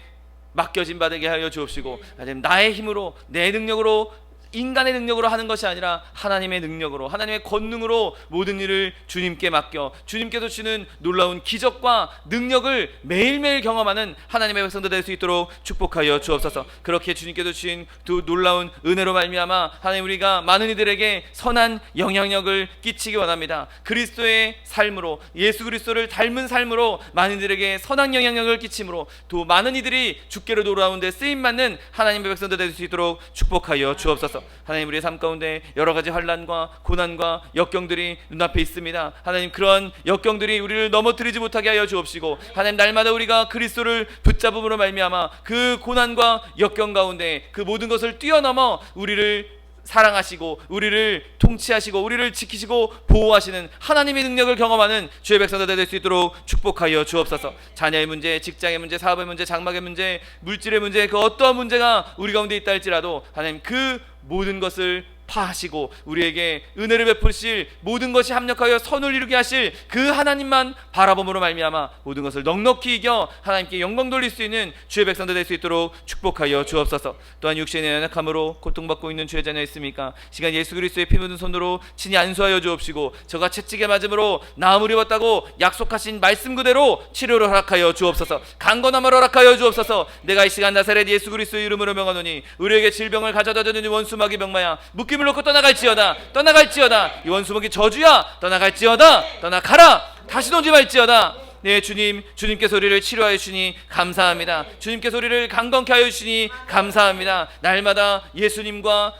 맡겨진 바 되게 하여 주옵시고, 하나님, 나의 힘으로, 내 능력으로, 인간의 능력으로 하는 것이 아니라 하나님의 능력으로, 하나님의 권능으로 모든 일을 주님께 맡겨 주님께서 주시는 놀라운 기적과 능력을 매일매일 경험하는 하나님의 백성들 될 수 있도록 축복하여 주옵소서. 그렇게 주님께서 주신 두 놀라운 은혜로 말미암아 하나님, 우리가 많은 이들에게 선한 영향력을 끼치기 원합니다. 그리스도의 삶으로, 예수 그리스도를 닮은 삶으로 많은 이들에게 선한 영향력을 끼침으로 또 많은 이들이 주께로 돌아오는 데 쓰임받는 하나님의 백성들 될 수 있도록 축복하여 주옵소서. 하나님, 우리의 삶 가운데 여러 가지 환난과 고난과 역경들이 눈앞에 있습니다. 하나님, 그런 역경들이 우리를 넘어뜨리지 못하게 하여 주옵시고, 하나님, 날마다 우리가 그리스도를 붙잡음으로 말미암아 그 고난과 역경 가운데 그 모든 것을 뛰어넘어 우리를 사랑하시고 우리를 통치하시고 우리를 지키시고 보호하시는 하나님의 능력을 경험하는 주의 백성들 될 수 있도록 축복하여 주옵소서. 자녀의 문제, 직장의 문제, 사업의 문제, 장막의 문제, 물질의 문제, 그 어떠한 문제가 우리 가운데 있다 할지라도 하나님, 그 모든 것을 파하시고 우리에게 은혜를 베푸실, 모든 것이 합력하여 선을 이루게 하실 그 하나님만 바라봄으로 말미암아 모든 것을 넉넉히 이겨 하나님께 영광 돌릴 수 있는 주의 백성들 될 수 있도록 축복하여 주옵소서. 또한 육신의 연약함으로 고통받고 있는 주의 자녀 있습니까? 시간 예수 그리스도의 피 묻은 손으로 친히 안수하여 주옵시고, 저가 채찍에 맞음으로 나음을 입었다고 약속하신 말씀 그대로 치료를 허락하여 주옵소서. 강건함을 허락하여 주옵소서. 내가 이 시간 나사렛 예수 그리스도의 이름으로 명하노니 우리에게 질병을 가져다 주는 원수 마귀 병마야 묶임을 놓고 떠나갈지어다, 떠나갈지어다. 이 원수 마귀 저주야, 떠나갈지어다, 떠나가라, 다시 오지 말지어다. 네, 주님께서 우리를 치료하여 주시니 감사합니다. 주님께서 우리를 강건케 하여 주시니 감사합니다. 날마다 예수님과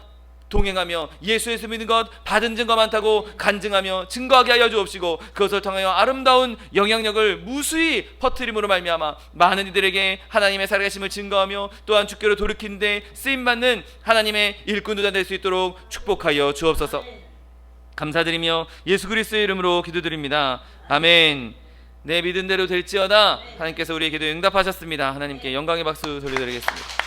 동행하며 예수에서 믿는 것 받은 증거 많다고 간증하며 증거하게 하여 주옵시고, 그것을 통하여 아름다운 영향력을 무수히 퍼뜨림으로 말미암아 많은 이들에게 하나님의 살아계심을 증거하며 또한 주께로 돌이킨 데 쓰임받는 하나님의 일꾼들 될 수 있도록 축복하여 주옵소서. 감사드리며 예수 그리스도의 이름으로 기도드립니다. 아멘. 내 믿은 대로 될지어다. 하나님께서 우리의 기도에 응답하셨습니다. 하나님께 영광의 박수 돌려드리겠습니다.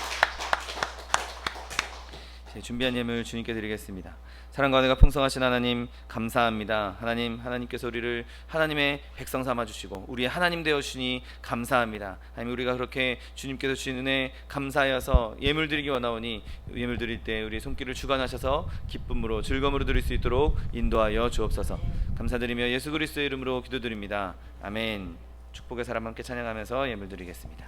준비한 예물 주님께 드리겠습니다. 사랑과 은혜가 풍성하신 하나님 감사합니다. 하나님께서 우리를 하나님의 백성 삼아 주시고 우리의 하나님 되어 주시니 감사합니다. 하나님, 우리가 그렇게 주님께서 주신 은혜 감사하여서 예물 드리기 원하오니 예물 드릴 때 우리의 손길을 주관하셔서 기쁨으로 즐거움으로 드릴 수 있도록 인도하여 주옵소서. 감사드리며 예수 그리스도의 이름으로 기도드립니다. 아멘. 축복의 사람 함께 찬양하면서 예물 드리겠습니다.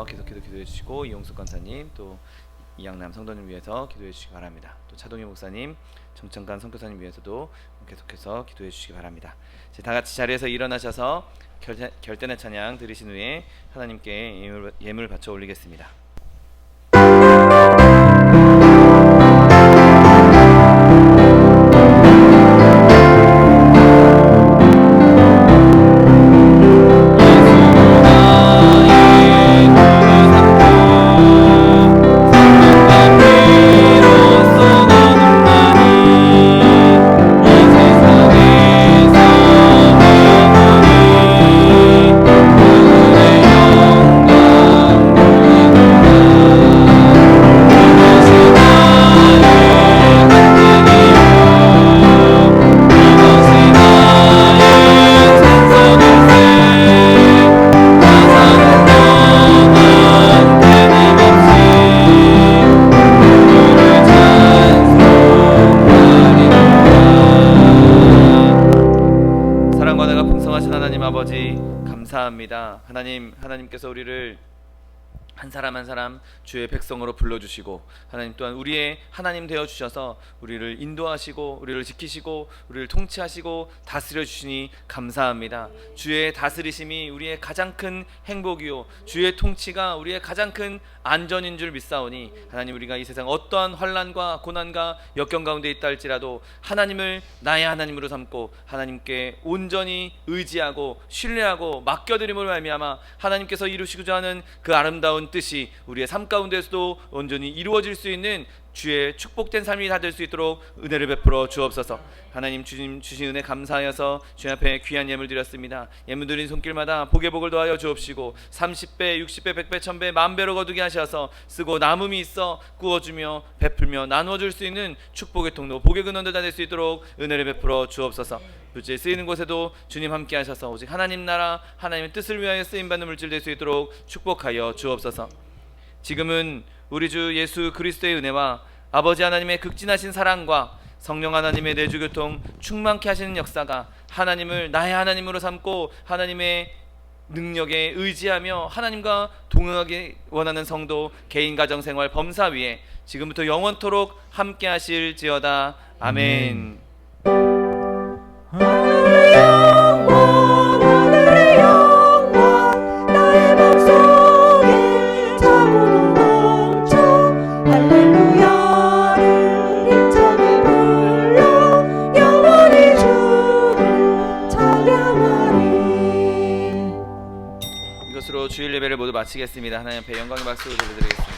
계속해서 기도해 주시고, 이용숙 권사님 또 이양남 성도님 위해서 기도해 주시기 바랍니다. 또 차동희 목사님, 정창관 선교사님 위해서도 계속해서 기도해 주시기 바랍니다. 이제 다 같이 자리에서 일어나셔서 결단의 찬양 드리신 후에 하나님께 예물 바쳐 올리겠습니다. 감사합니다. 하나님께서 우리를 한 사람 한 사람 주의 백성으로 불러주시고 하나님 또한 우리의 하나님 되어주셔서 우리를 인도하시고 우리를 지키시고 우리를 통치하시고 다스려 주시니 감사합니다. 주의 다스리심이 우리의 가장 큰 행복이요 주의 통치가 우리의 가장 큰 안전인 줄 믿사오니 하나님 우리가 이 세상 어떠한 환난과 고난과 역경 가운데 있다 할지라도 하나님을 나의 하나님으로 삼고 하나님께 온전히 의지하고 신뢰하고 맡겨드림으로 말미암아 하나님께서 이루시고자 하는 그 아름다운 뜻이 우리의 삶 가운데서도 온전히 이루어질 수 있는 주의 축복된 삶이 다 될 수 있도록 은혜를 베풀어 주옵소서. 하나님 주신 은혜 감사하여서 주님 앞에 귀한 예물 드렸습니다. 예물 드린 손길마다 복의 복을 더하여 주옵시고 30배, 60배, 100배, 1000배, 만배로 거두게 하셔서 쓰고 남음이 있어 구워주며 베풀며 나누어줄 수 있는 축복의 통로, 복의 근원들 다 될 수 있도록 은혜를 베풀어 주옵소서. 물질 쓰이는 곳에도 주님 함께 하셔서 오직 하나님 나라, 하나님의 뜻을 위하여 쓰임받는 물질 될 수 있도록 축복하여 주옵소서. 지금은 우리 주 예수 그리스도의 은혜와 아버지 하나님의 극진하신 사랑과 성령 하나님의 내주교통 충만케 하시는 역사가 하나님을 나의 하나님으로 삼고 하나님의 능력에 의지하며 하나님과 동행하기 원하는 성도 개인 가정생활 범사 위에 지금부터 영원토록 함께 하실지어다. 아멘. 하늘의 영광 나의 맘속에 차고도 넘쳐 할렐루야를 힘차게 불러 영원히 주를 찬양하리. 이것으로 주일 예배를 모두 마치겠습니다. 하나님 앞에 영광의 박수를 드리겠습니다.